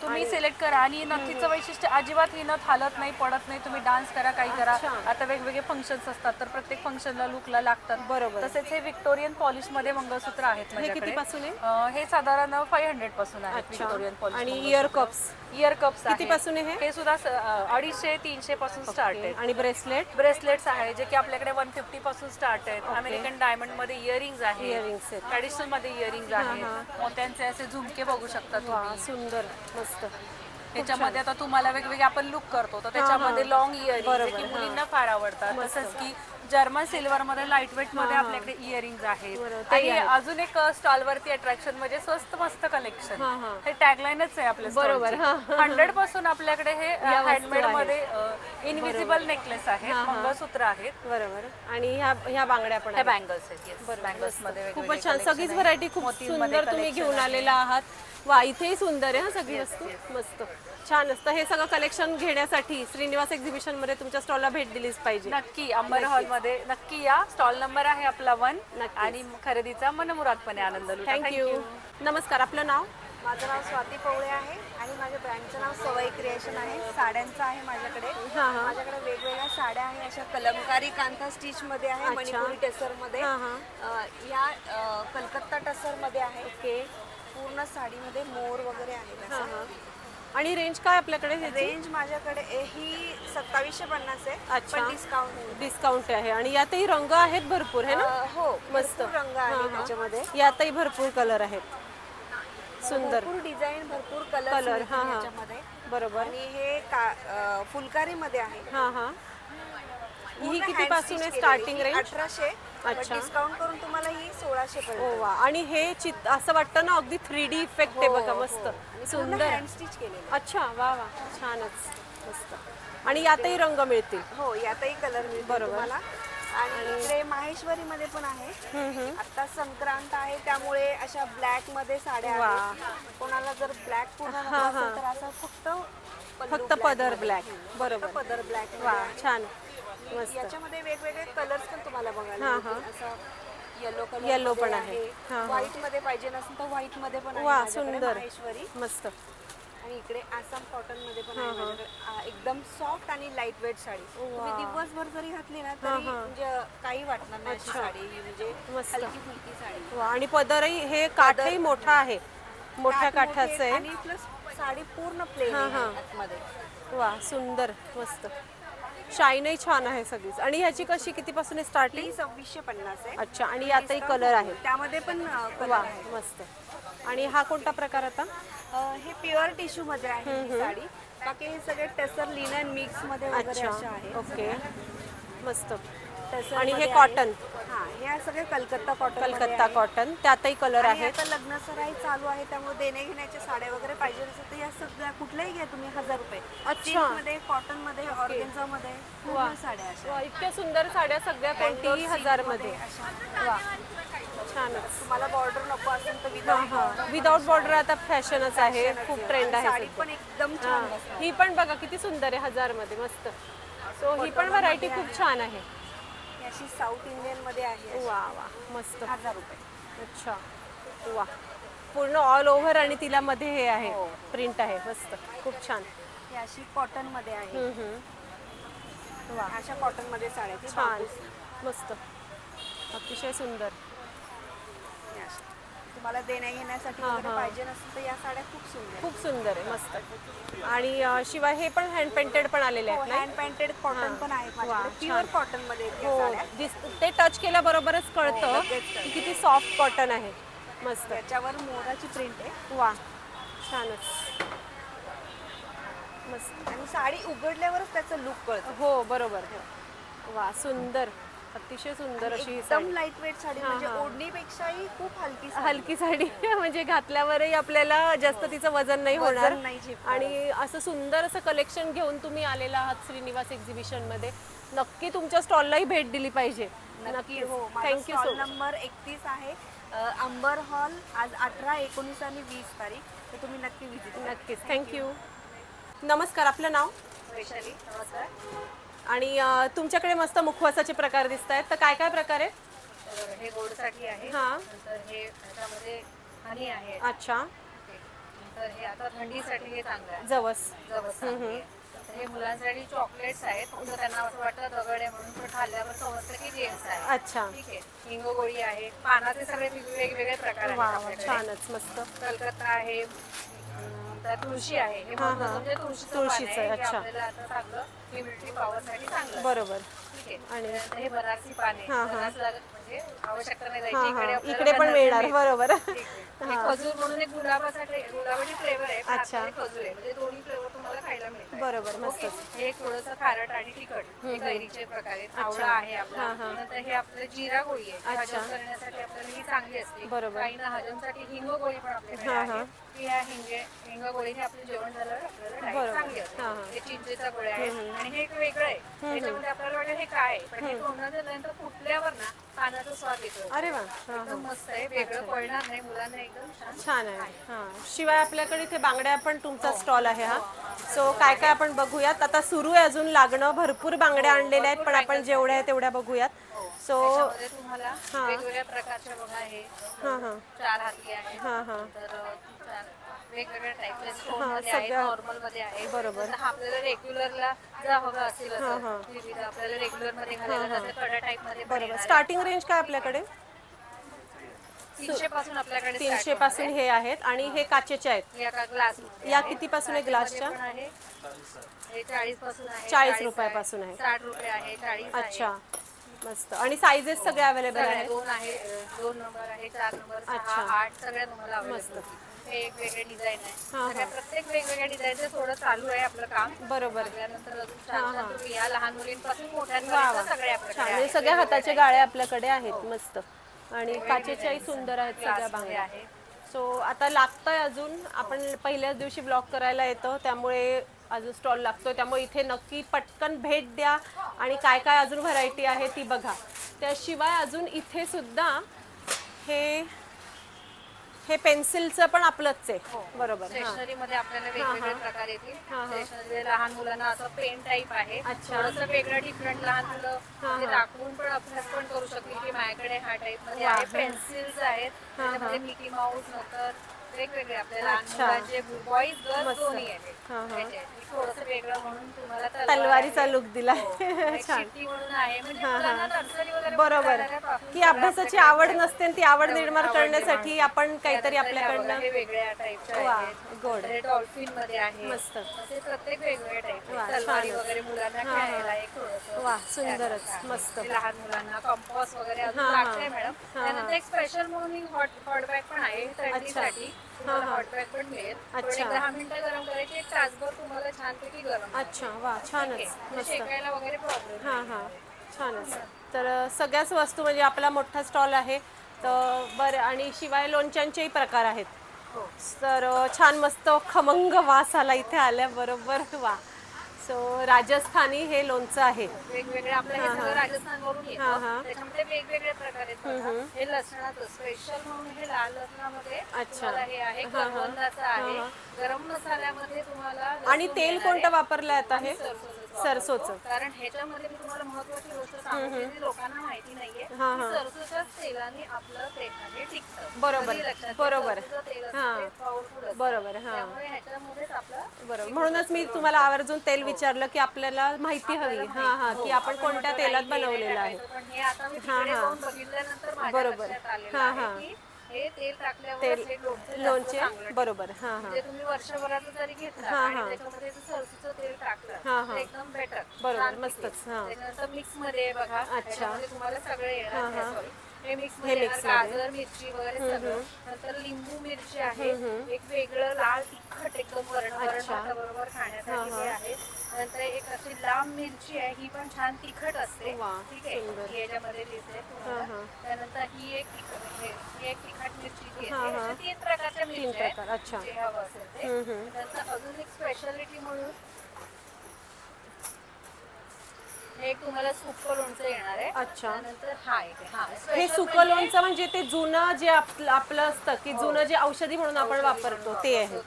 तुम्ही सिलेक्ट करा. आणि नथीचं वैशिष्ट्य अजिबात ही नथ हालत नाही, पडत नाही. तुम्ही डान्स करा, काही करा. आता वेगवेगळे फंक्शन्स असतात तर प्रत्येक फंक्शनला लुकला लागतात. बरोबर. तसेच हे विक्टोरियन पॉलिश मध्ये मंगळसूत्र आहेत हे किती माझ्याकडे. पासून आहे? हे साधारण 500 पासून आहेत विक्टोरियन पॉलिश. आणि इयर कप्स इयर कप्स किती पासून आहे हे सुद्धा 250-300 पासून स्टार्ट आहे. आणि ब्रेसलेट? ब्रेसलेट्स आहे जे की आपल्याकडे 150 पासून स्टार्ट आहेत. अमेरिकन डायमंड मध्ये इयरिंग्स आहेत, Earrings आहेत. ट्रॅडिशनल मध्ये इयरिंग्स आहेत, मोत्यांचे असे झुमके बघू शकता वा तुम्ही. सुंदर मस्त. त्याच्यामध्ये आता तुम्हाला वेगवेगळे आपण लुक करतो तर त्याच्यामध्ये लॉंग इयरिंग की मुलींना फार आवडतात. तसंच की जर्मन सिल्वर मध्ये लाईट वेट मध्ये आपल्याकडे इयरिंग्स आहेत. आणि अजून एक स्टॉल वरती अट्रॅक्शन म्हणजे स्वस्त मस्त कलेक्शन. हे टॅगलाईनच आहे आपल्या बरोबर. 100 पासून आपल्याकडे हे हँडमेड मध्ये इनविजिबल नेकलेस आहेत, मंगळसूत्र आहेत. बरोबर. आणि ह्या बांगड्या पण हे बँगल्स आहेत. बँगल्स मध्ये खूपच छान. सगळीच व्हरायटी खूप सुंदर तुम्ही घेऊन आलेला आहात. वा इथेही सुंदर आहे सगळी वस्तू. मस्त छान असतं. हे सगळं कलेक्शन घेण्यासाठी श्रीनिवास एक्झिबिशन मध्ये तुमच्या स्टॉलला भेट दिलीच पाहिजे. नक्की अंबर हॉल मध्ये नक्की या. स्टॉल नंबर आहे आपला 1 आणि खरेदीचा मनमुरादपणे आनंद लुटा. थँक्यू. नमस्कार, आपलं नाव? माझं नाव स्वाती पवळे आहे आणि माझ्या ब्रँडचं नाव सवई क्रिएशन आहे. साड्यांचं आहे माझ्याकडे. माझ्याकडे वेगवेगळ्या साड्या आहे, अशा कलमकारी कांथा स्टिच मध्ये आहे, मणिपुरी टसर मध्ये, या कलकत्ता टसर मध्ये आहे. ओके. पूर्ण साडीमध्ये मोर वगैरे आहे. आणि रेंज काय आपल्याकडे? रेंज माझ्याकडे ही 2750 आहे. पण डिस्काउंट आहे. आणि यातही रंग आहेत भरपूर है ना? हो मस्त रंग आहे त्याच्यामध्ये. यातही भरपूर कलर आहेत. सुंदर भरपूर डिझाईन, भरपूर कलर याच्यामध्ये. बरोबर. आणि हे फुलकारी मध्ये आहे. ही किती पासून आहे स्टार्टिंग रेंज? 1800. डिस्काउंट करून तुम्हाला ही 1600 पर्यंत. वा. आणि हे असं वाटतं ना अगदी 3D इफेक्ट आहे बघा. मस्त सुंदर हँड स्टिच केलेलं. अच्छा वा वा छानच मस्त. आणि यातही रंग मिळतील? हो यातही कलर मिळतील तुम्हाला. आणि इकडे माहेश्वरी मध्ये पण आहे. आता संक्रांत आहे त्यामुळे अशा ब्लॅक मध्ये साड्या आहेत. कोणाला जर ब्लॅक पूर्ण नको असेल तर असं फक्त पदर ब्लॅक. बरोबर. पदर ब्लॅक. वा छान मस्त. याच्यामध्ये वेगवेगळे कलर्स पण तुम्हाला बघायला मिळतील. असं येलो पण आहे. व्हाईट मध्ये पाहिजे नसेल तर व्हाईट मध्ये पण आहे. वा सुंदर माहेश्वरी. मस्त. आणि इकडे आसाम कॉटन मध्ये पण आहे माझ्याकडे. एकदम सॉफ्ट आणि लाईट वेट साडी. तुम्ही दिवसभर जरी घातली ना तरी म्हणजे काही वाटणार नाही अशी साडी. म्हणजे हलकी फुलकी साडी. वा. आणि पदरही हे काठही मोठा आहे, मोठ्या काठाचं आहे. आणि प्लस साडी पूर्ण प्लेन आतमध्ये. वा सुंदर मस्त. शाईनही छान आहे सगळीच. आणि ह्याची कशी किती पासून आहे स्टार्टिंग? 2650 आहे. अच्छा. आणि यातही कलर आहे? त्यामध्ये पण वा मस्त. आणि हा कोणता प्रकार आता? हे प्युअर टिश्यू मध्ये आहे ही साडी. बाकी हे सगळे टसर लिनन मिक्स मध्ये वगैरे अशा आहे. ओके मस्त. टसर. आणि हे कॉटन? हा हे सगळे कलकत्ता कॉटन. कलकत्ता कॉटन. त्यातही कलर आहे. आता लग्न सराई चालू आहे त्यामुळे देणे घेण्याच्या साड्या वगैरे पाहिजे असेल तर या सगळ्या कुठल्याही घ्या तुम्ही 1000 रुपये. अच्छा. मध्ये, कॉटन मध्ये, ऑर्गेन्झा मध्ये पूर्ण साड्या अशा. वा इतक्या सुंदर साड्या सगळ्या कोणतीही 1000 मध्ये. वा छानच. तुम्हाला बॉर्डर नको असेल तर विदाउट बॉर्डर आता फॅशनच आहे, खूप ट्रेंड आहे. साडी पण एकदम छान बसणार. ही पण बघा किती सुंदर आहे 1000 मध्ये. मस्त. सो ही पण व्हरायटी खूप छान आहे. अशी साऊथ इंडियन मध्ये आहे. वा वा मस्त. 1000 रुपये. अच्छा. वा पूर्ण ऑल ओव्हर आणि तिला मध्ये हे आहे प्रिंट आहे. मस्त खूप छान. ही अशी कॉटन मध्ये आहे. वा अशा कॉटन मध्ये साड्या छान मस्त. अतिशय सुंदर. तुम्हाला देण्या घेण्यासाठी वगैरे पाहिजे नसेल तर या साड्या खूप सुंदर. खूप सुंदर आहे. मस्त. आणि शिवाय हे पण हँड पेंटेड पण आलेले आहेत ना? हँड पेंटेड कॉटन पण आहेत माझ्याकडे. प्युअर कॉटन मध्ये आहेत या साड्या. ते टच केल्याबरोबरच कळतं की किती सॉफ्ट कॉटन आहे. मस्त. त्याच्यावर मोराची प्रिंट आहे. वा छानच मस्त. आणि साडी उघडल्यावरच त्याचं लुक कळतं. हो बरोबर. वा सुंदर. अतिशय सुंदर अशी एकदम लाईट वेट साडी. म्हणजे ओढणीपेक्षाही खूप हलकी साडी. म्हणजे घातल्यावरही आपल्याला जास्त तिचं वजन नाही होणार. आणि असं सुंदर असं कलेक्शन घेऊन तुम्ही आलेला आहात श्रीनिवास एक्झिबिशन मध्ये. नक्की तुमच्या स्टॉललाही भेट दिली पाहिजे. नक्की. हो थँक्यू. स्टॉल नंबर 31 आहे. अंबर हॉल आज 18, 19 आणि 20 तारीख, तर तुम्ही नक्की विजिट करा. नक्कीच. थँक्यू. नमस्कार, आपलं नाव? वैशाली, नमस्कार. आणि तुमच्याकडे मस्त मुखवासाचे प्रकार दिसत आहेत, तर काय काय प्रकार आहेत? तर हे गोडसाठी आहे. हां. नंतर हे त्याच्यामध्ये हनी आहे. अच्छा. नंतर हे आता थंडीसाठी हे चांगलं आहे. जवस. जवस चांगली आहे. तर हे मुलांसाठी चॉकलेट्स आहेत. फक्त त्यांना असं वाटतं दगड आहे म्हणून पण खाल्ल्यावर समजतं की जेम्स आहे. अच्छा. ठीक आहे. हिंगोगोळी आहे. पानाचे सगळे वेगवेगळे प्रकार आहेत वा, आपल्याकडे. छानच, मस्त. कलकत्ता आहे. तर तुळशी आहे. हे महत्त्वाचं म्हणजे तुळशीचं पान तुळशीचं, आहे, जे अच्छा. आपल्याला आता चांगलं इम्युनिटी पॉवरसाठी चांगलं आहे. बरोबर. ठीक आहे. आणि त्यानंतर हे बनारसी पान आहे. बनारस म्हणजे आवश्यकता नाही जायची. हां इकडे हां, आपल्याला इकडे पण बनारसी मिळणार. मिळतं. बरोबर. ठीक आहे. हे खजूर म्हणून एक गुलाबाची फ्लेवर आहे. पण अच्छा. आतमध्ये खजूर आहे. म्हणजे दोन्ही फ्लेवर तुम्हाला खायला मिळतात. बरोबर, मस्त. हे एक थोडंसं खारट आणि तिखट हे कैरीचे प्रकार आहेत. आवळा आहे आपला. नंतर हे आपलं जिरा गोळी आहे. हजम करण्यासाठी आपल्याला ही चांगली असते. बरोबर. काहींना हजमसाठी हिंग गोळी पण आपल्याकडे आहे. की ह्या हिंग गोळी हे आपलं जेवण झाल्यावर आपल्याला डायट चांगली असते. हे चिंचेचा गोळ्या आहे. आणि हे एक वेगळं आहे. त्याच्यामध्ये आपल्याला वाटेल हे काय आहे, पण हे तोंडात नंतर फुटल्यावर ना पाण्याचा स्वाद येतो. अरे वा. एकदम मस्त आहे. वेगळं कळणार नाही मुलांना. एकदम छान आहे. हां. शिवाय आपल्याकडे इथे बांगड्या पण तुमचा स्टॉल आहे हा. सो काय काय आपण बघूयात. आता सुरू आहे अजून लागणं. भरपूर बांगड्या आणलेल्या आहेत, पण आपण जेवढ्या आहे तेवढ्या बघूयात. सो त्याच्यामध्ये तुम्हाला वेगवेगळ्या प्रकारच्या बघा हे हां हां 4 हाती आहे. हां हां. तर वेगवेगळ्या टाईपचे स्टोन मध्ये आहे, नॉर्मल मध्ये आहे. बरोबर. जसं आपल्याला रेग्युलरला जर हवं असेल असं विविध आपल्याला रेग्युलर मध्ये घालायला जाते कडा टाईप मध्ये पण बरोबर. येणार आहे. स्टार्टिंग रेंज काय आपल्याकडे? 300 पासून आपल्याकडे 300 पासून हे आहेत. आणि हे काचेचे आहेत. या ग्लास या कितीपासून आहे ग्लासच्या? आहे हे 40 पासून आहे. 40 रुपयापासून आहे. 60 रुपये आहे. 40 आहे. अच्छा, मस्त. आणि साईजेस सगळे अवेलेबल आहेत? 2 आहे, 2 नंबर आहे, 4 नंबर, 6, 8 सगळ्या तुम्हाला अवेलेबल. हे एक वेगळे डिझाईन आहे. सगळ्या प्रत्येक वेगवेगळ्या डिझाईनचं थोडं चालू आहे आपलं काम. बरोबर. त्यानंतर अजून छान छान तुम्ही या लहान मुलींपासून मोठ्यांपर्यंत सगळे आपल्याकडे छान. आहेत. हे सगळ्या हाताचे गाळे आपल्याकडे आहेत. मस्त. आणि काचेच्याही सुंदर आहेत सगळ्या बांगड्या. सो आता लागतंय अजून. आपण पहिल्याच दिवशी ब्लॉग करायला येतो, त्यामुळे अजून स्टॉल लागतो. त्यामुळे इथे नक्की पटकन भेट द्या आणि काय काय अजून व्हरायटी आहे ती बघा. त्याशिवाय अजून इथे सुद्धा हे पेन्सिलचं पण आपलंच आहे. बरोबर. स्टेशनरी मध्ये आपल्याला वेगवेगळे प्रकार येतील. स्टेशनरी लहान मुलांना असं पेन टाईप आहे. थोडंसं वेगळं डिफरंट लहान मुलं ते दाखवून पण अभ्यास पण करू शकतील की माझ्याकडे हा टाईप मध्ये आहे. पेन्सिल्स आहेत त्याच्यामध्ये मिकी माऊस नंतर वेगवेगळे आपल्या लहान मुलांचे बॉईज गर्ल्स दोन्ही आहेत. थोडंसं वेगळं म्हणून तुम्हाला तलवारीचा लुक दिला. शिट्टी म्हणून आहे. म्हणजे मुलांना नर्सरी वगैरे बरोबर. की अभ्यासाची आवड नसते ती आवड निर्माण करण्यासाठी आपण काहीतरी आपल्याकडनं. हे वेगळ्या टाईपचे आहेत. गोड. डॉल्फिन मध्ये आहे. मस्त. असे प्रत्येक वेगवेगळ्या टाईप तलवारी वगैरे मुलांना खेळायला एक थोडंसं. वा, सुंदरच. मस्त. लहान मुलांना कंपॉस वगैरे अजून लागतंय मॅडम. त्यानंतर एक स्पेशल म्हणून हॉट बॅग पण आहे थंडीसाठी. तुम्हाला हॉट बॅग पण मिळेल. थोडे 10 मिनिटं गरम करायची, 1 तासभर तुम्हाला छानपैकी गरम. अच्छा, वा, छानच. मस्त. शेकायला वगैरे प्रॉब्लेम. हां हां, छानच. तर सगळ्याच वस्तू म्हणजे आपला मोठा स्टॉल आहे तर बरं. आणि शिवाय लोणच्यांचेही प्रकार आहेत. तर छान मस्त खमंग वास आला इथे आल्याबरोबर. वा. सो राजस्थानी हे लोणचं आहे. वेगवेगळे आपलं हे सगळं राजस्थानवरून येतं. त्याच्यामध्ये वेगवेगळे प्रकार आहेत बघा. हे लसणाचं स्पेशल म्हणून हे लाल लसणामध्ये तुम्हाला हे आहे. करवंदाचं आहे. गरम मसाल्यामध्ये तुम्हाला. आणि तेल कोणतं वापरलं आता हे? सरसोचं. कारण ह्याच्यामध्ये मी तुम्हाला महत्वाची गोष्ट सांगते जी लोकांना माहिती नाहीये. सरसोच्याच तेलाने आपलं हे टिकतं. बरोबर. बरोबर. पावरफुल. बरोबर. त्यामुळे ह्याच्यामध्येच आपलं. बरोबर. म्हणूनच मी तुम्हाला आवर्जून तेल विचारलं की आपल्याला माहिती हवी. की आपण कोणत्या तेलात बनवलेलं आहे. पण हे आता मी तिकडे जाऊन बघितल्यानंतर माझ्या लक्षात आलेलं आहे की हे तेल टाकल्यावर लोणचे. बरोबर. म्हणजे तुम्ही वर्षभराचं जरी घेतलं आणि त्याच्यामध्ये सरसोचं तेल टाकलं एकदम बेटर. बरोबर. मस्तच. त्याच्यानंतर मिक्स मध्ये बघा. त्याच्यामध्ये तुम्हाला सगळे येणार. हे मिक्स मध्ये गाजर मिरची वगैरे सगळं. नंतर लिंबू मिरची आहे. एक वेगळं लाल तिखट एकदम वरण बरोबर खाण्यासाठी हे आहे. नंतर एक अशी लांब मिरची आहे. ही पण छान तिखट असते. ठीक आहे. याच्यामध्ये दिसते तुम्हाला. त्यानंतर ही एक तिखट मिरची घेते. 3 प्रकारच्या मिरच्या आहेत. जे हवं असेल ते. नंतर अजून एक स्पेशालिटी म्हणून हे एक तुम्हाला सुकं लोणचं येणार आहे. अच्छा. त्यानंतर हा एक हा हे सुकं लोणचं म्हणजे ते जुनं जे आपलं असतं की जुनं जे औषधी म्हणून आपण वापरतो ते आहे.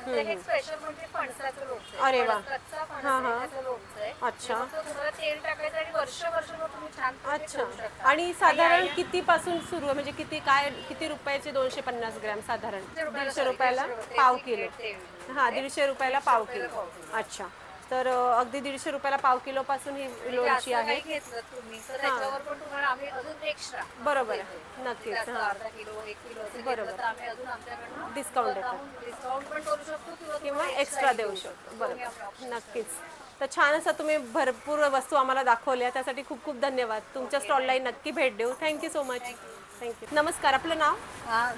नंतर हे स्पेशल म्हणजे फणसाचं लोणचं आहे. अरे वा. कच्चा फणस आहे, त्याचं लोणचं आहे. अच्छा. हे फक्त तुम्हाला तेल टाकायचं आणि वर्षभर तुम्ही छान अच्छा. आणि साधारण किती पासून सुरू आहे, म्हणजे किती रुपयाचे 250 ग्रॅम साधारण? 150 रुपयाला पाव किलो. हा, 150 रुपयाला पाव किलो. अच्छा. तर अगदी 150 रुपयाला पाव किलो पासून ही लोणची आहे. घेतलं तुम्ही तर त्याच्यावर पण तुम्हाला आम्ही अजून एक्स्ट्रा बरोबर आहे, नक्कीच. हा, अर्धा किलो 1 किलो असं घेतलं तर आम्ही अजून आमच्याकडनं डिस्काउंट देतो डिस्काउंट पण करू शकतो किंवा तुम्हाला एक्स्ट्रा देऊ शकतो. बरोबर, नक्कीच. तर छान असं तुम्ही भरपूर वस्तू आम्हाला दाखवल्या, त्यासाठी खूप खूप धन्यवाद. तुमच्या स्टॉलला नक्की भेट देऊ. Thank you so much. थँक्यू. नमस्कार, आपलं नाव?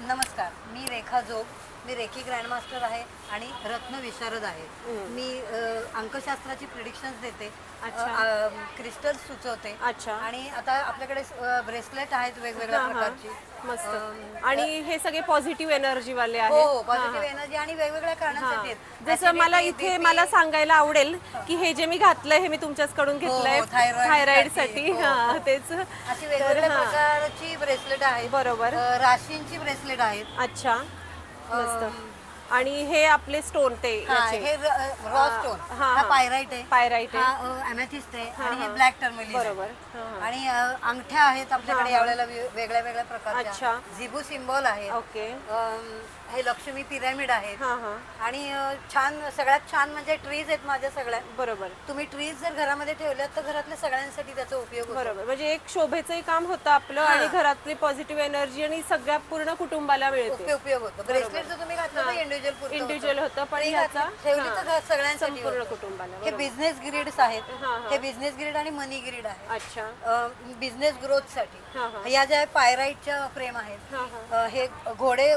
नमस्कार, मी रेखा जोग. मी रेकी ग्रँडमास्टर आहे आणि रत्न विशारद आहे. मी अंकशास्त्राची प्रिडिक्शन्स देते, क्रिस्टल सुचवते. अच्छा. आणि आता आपल्याकडे ब्रेसलेट आहेत वेगवेगळ्या प्रकारची. मस्त. आणि हे सगळे पॉझिटिव्ह एनर्जी वाले हो, आहेत. पॉझिटिव्ह एनर्जी आणि वेगवेगळ्या कारणांसाठी आहेत. जसं मला इथे मला सांगायला आवडेल की हे जे मी घातलंय हे मी तुमच्याचकडून घेतलंय थायरॉइड साठी. हा, तेच. अशी वेगवेगळ्या प्रकारची ब्रेसलेट आहेत. बरोबर. राशींची ब्रेसलेट आहेत. अच्छा, मस्त. आणि हे आपले स्टोन ते याचे. हे रॉ स्टोन, हा पायराइट आहे, पायराइट आहे, हा अमेथिस्ट आहे आणि हे ब्लॅक टर्मलिन. बरोबर. आणि अंगठ्या आहेत आपल्याकडे यावेळेला वेगळ्या वेगळ्या प्रकारच्या. अच्छा. झिबू सिम्बॉल आहे. ओके. हे लक्ष्मी पिरॅमिड आहेत. हा हा. आणि छान, सगळ्यात छान म्हणजे ट्रीज आहेत माझ्या सगळ्या. बरोबर. तुम्ही ट्रीज जर घरामध्ये ठेवल्यात तर घरातल्या सगळ्यांसाठी त्याचा उपयोग होतो. बरोबर, म्हणजे एक शोभेचंही काम होतं आपलं आणि घरातली पॉझिटिव्ह एनर्जी आणि सगळ्या पूर्ण कुटुंबाला मिळते. उपयोग होतो. ब्रेसलेट जर तुम्ही घातलं तर इंडिव्हिज्युअल होतं, पण ह्याचा ठेवली तर सगळ्यांसाठी पूर्ण कुटुंबाला. हे बिझनेस ग्रिड्स आहेत. हे बिझनेस ग्रिड आणि मनी ग्रिड आहे. अच्छा. बिझनेस ग्रोथ साठी या ज्या पायराइटच्या फ्रेम आहेत. हे घोडे,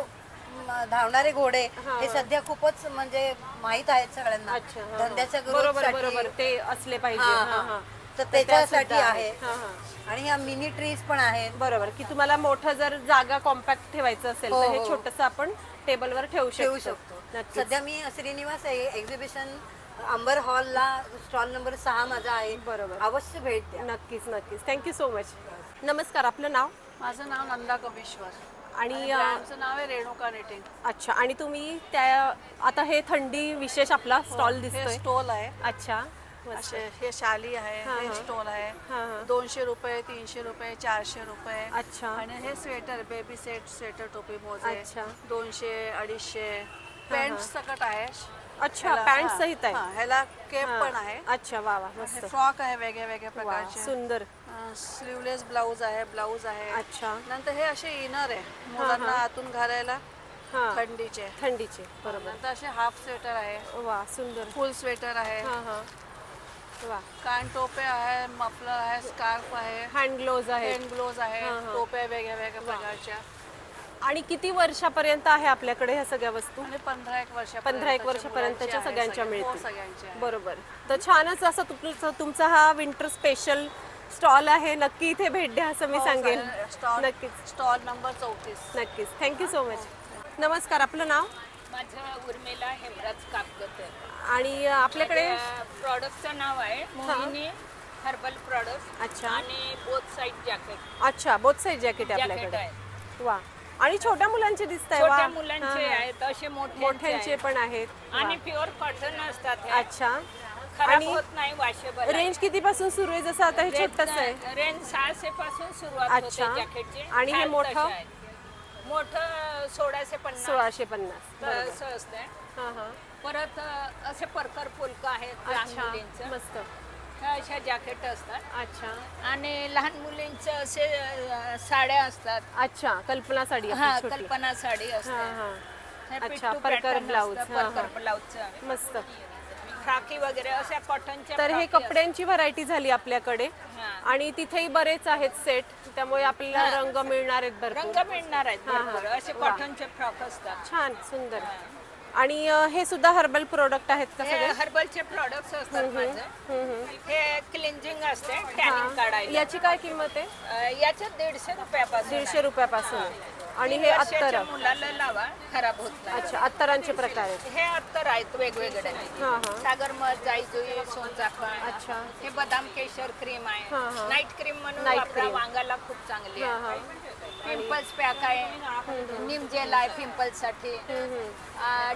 धावणारे घोडे हे सध्या खूपच म्हणजे माहित आहेत सगळ्यांना. धंद्याच्या बरोबर, ते असले पाहिजे. तर त्याच्यासाठी आहे. आणि ह्या मिनी ट्रीज पण आहेत. बरोबर, की तुम्हाला मोठं जर जागा कॉम्पॅक्ट ठेवायचं असेल तर हे छोटंसं आपण टेबलवर ठेवू शकतो. सध्या मी श्रीनिवास एक्झिबिशन अंबर हॉलला स्टॉल नंबर 6 माझा आहे. बरोबर, अवश्य भेट द्या. नक्कीच नक्कीच. Thank you so much. नमस्कार, आपलं नाव? माझं नाव नंदा कबीश्वर आणि आमचं नाव आहे रेणुका निटिंग. अच्छा. आणि तुम्ही त्या आता हे थंडी विशेष आपला स्टॉल दिसतोय. स्टॉल आहे. अच्छा. असे हे शाली आहे, हे स्टॉल आहे. 200 रुपये, 300 रुपये, 400 रुपये. अच्छा. आणि हे स्वेटर, बेबी सेट, स्वेटर, टोपी, मोजे. अच्छा. 200, 250. पॅन्ट सकट आहे. अच्छा, पॅन्ट सहित आहे. ह्याला केप पण आहे. अच्छा, वा वा, मस्त. फ्रॉक आहे वेगळ्या वेगळ्या प्रकारचे. सुंदर. स्लीवलेस ब्लाऊज आहे, ब्लाऊज आहे. अच्छा. नंतर हे असे इनर आहे मुलांना आतून घालायला थंडीचे. बरोबर. नंतर असे हाफ स्वेटर आहे. वा, सुंदर. फुल स्वेटर आहे. वा. कान टोपे आहे, मफलर आहे, स्कार्फ आहे, हँड ग्लोव्ज आहे. हँड ग्लोव्ज आहे, टोप्या वेगळ्या वेगळ्या प्रकारच्या. आणि किती वर्षापर्यंत आहे आपल्याकडे ह्या सगळ्या वस्तू? आणि 15-1 वर्ष 15-1 वर्षापर्यंतच्या सगळ्यांच्या मिळतील. सगळ्यांच्या. बरोबर. तर छानच असं तुमचा हा विंटर स्पेशल स्टॉल आहे. नक्की इथे भेट द्या असं मी सांगेन. नक्कीच. Stall number 34. नक्कीच. Thank you so much. नमस्कार, आपलं नाव? माझं उर्मिला हेमराज कापगते. आणि आपल्याकडे प्रॉडक्टचं नाव आहे मोहिनी हर्बल प्रॉडक्ट. अच्छा. आणि बोथ साइड जॅकेट. अच्छा, बोथ साइड जॅकेट आपल्याकडे. वा. आणि छोट्या मुलांचे दिसत आहे. छोट्या मुलांचे आहेत, असे मोठ्यांचे पण आहेत. आणि प्युअर कॉटन असतात. अच्छा. खराब होत नाही, वॉशेबल. रेंज किती पासून सुरू आहे? जसं आता हे छोटस आहे. रेंज 600 पासून सुरुवात होते जॅकेटची. आणि हे मोठं 1650. 1650. असं असतं. परत असे परकर पुलक आहेत लहान मुलींचं. मस्त. अशा जॅकेट असतात. अच्छा. आणि लहान मुलींचं असे साड्या असतात. अच्छा, कल्पना साडी. कल्पना साडी असते. अच्छा, परकर ब्लाऊज. परकर ब्लाऊजचं मस्त. फ्राकी वगैरे अशा कॉटनच्या. तर हे कपड्यांची व्हरायटी झाली आपल्याकडे. आणि तिथेही बरेच आहेत सेट, त्यामुळे आपल्याला रंग मिळणार आहेत भरपूर. रंग मिळणार आहेत भरपूर. असे कॉटनचे फ्रॉक असतात. छान, सुंदर. आणि हे सुद्धा हर्बल प्रोडक्ट आहेत का सगळे? हर्बलचे प्रोडक्ट्स असतात माझे. हे क्लिन्झिंग असते, टॅनिंग काढायला. याची काय किंमत आहे? याच्यात 150 रुपयापासून. 150 रुपयापासून. आणि तीन हे वर्षाच्या अत्तर मुलाला लावा, खराब होत नाही. अच्छा अत्तरांचे प्रकार आहेत. हे अत्तर आहेत वेगवेगळे. हा हा सागर मध, जाईजुई, सोनचाफा. अच्छा. हे बदाम केशर क्रीम हा, आहे. हा. नाईट क्रीम म्हणून नाईट वापरा, क्रीम. वांगाला खूप चांगली हा, हा. आहे. पिंपल्स पॅक आहे, निम जेल आहे पिंपल्स साठी.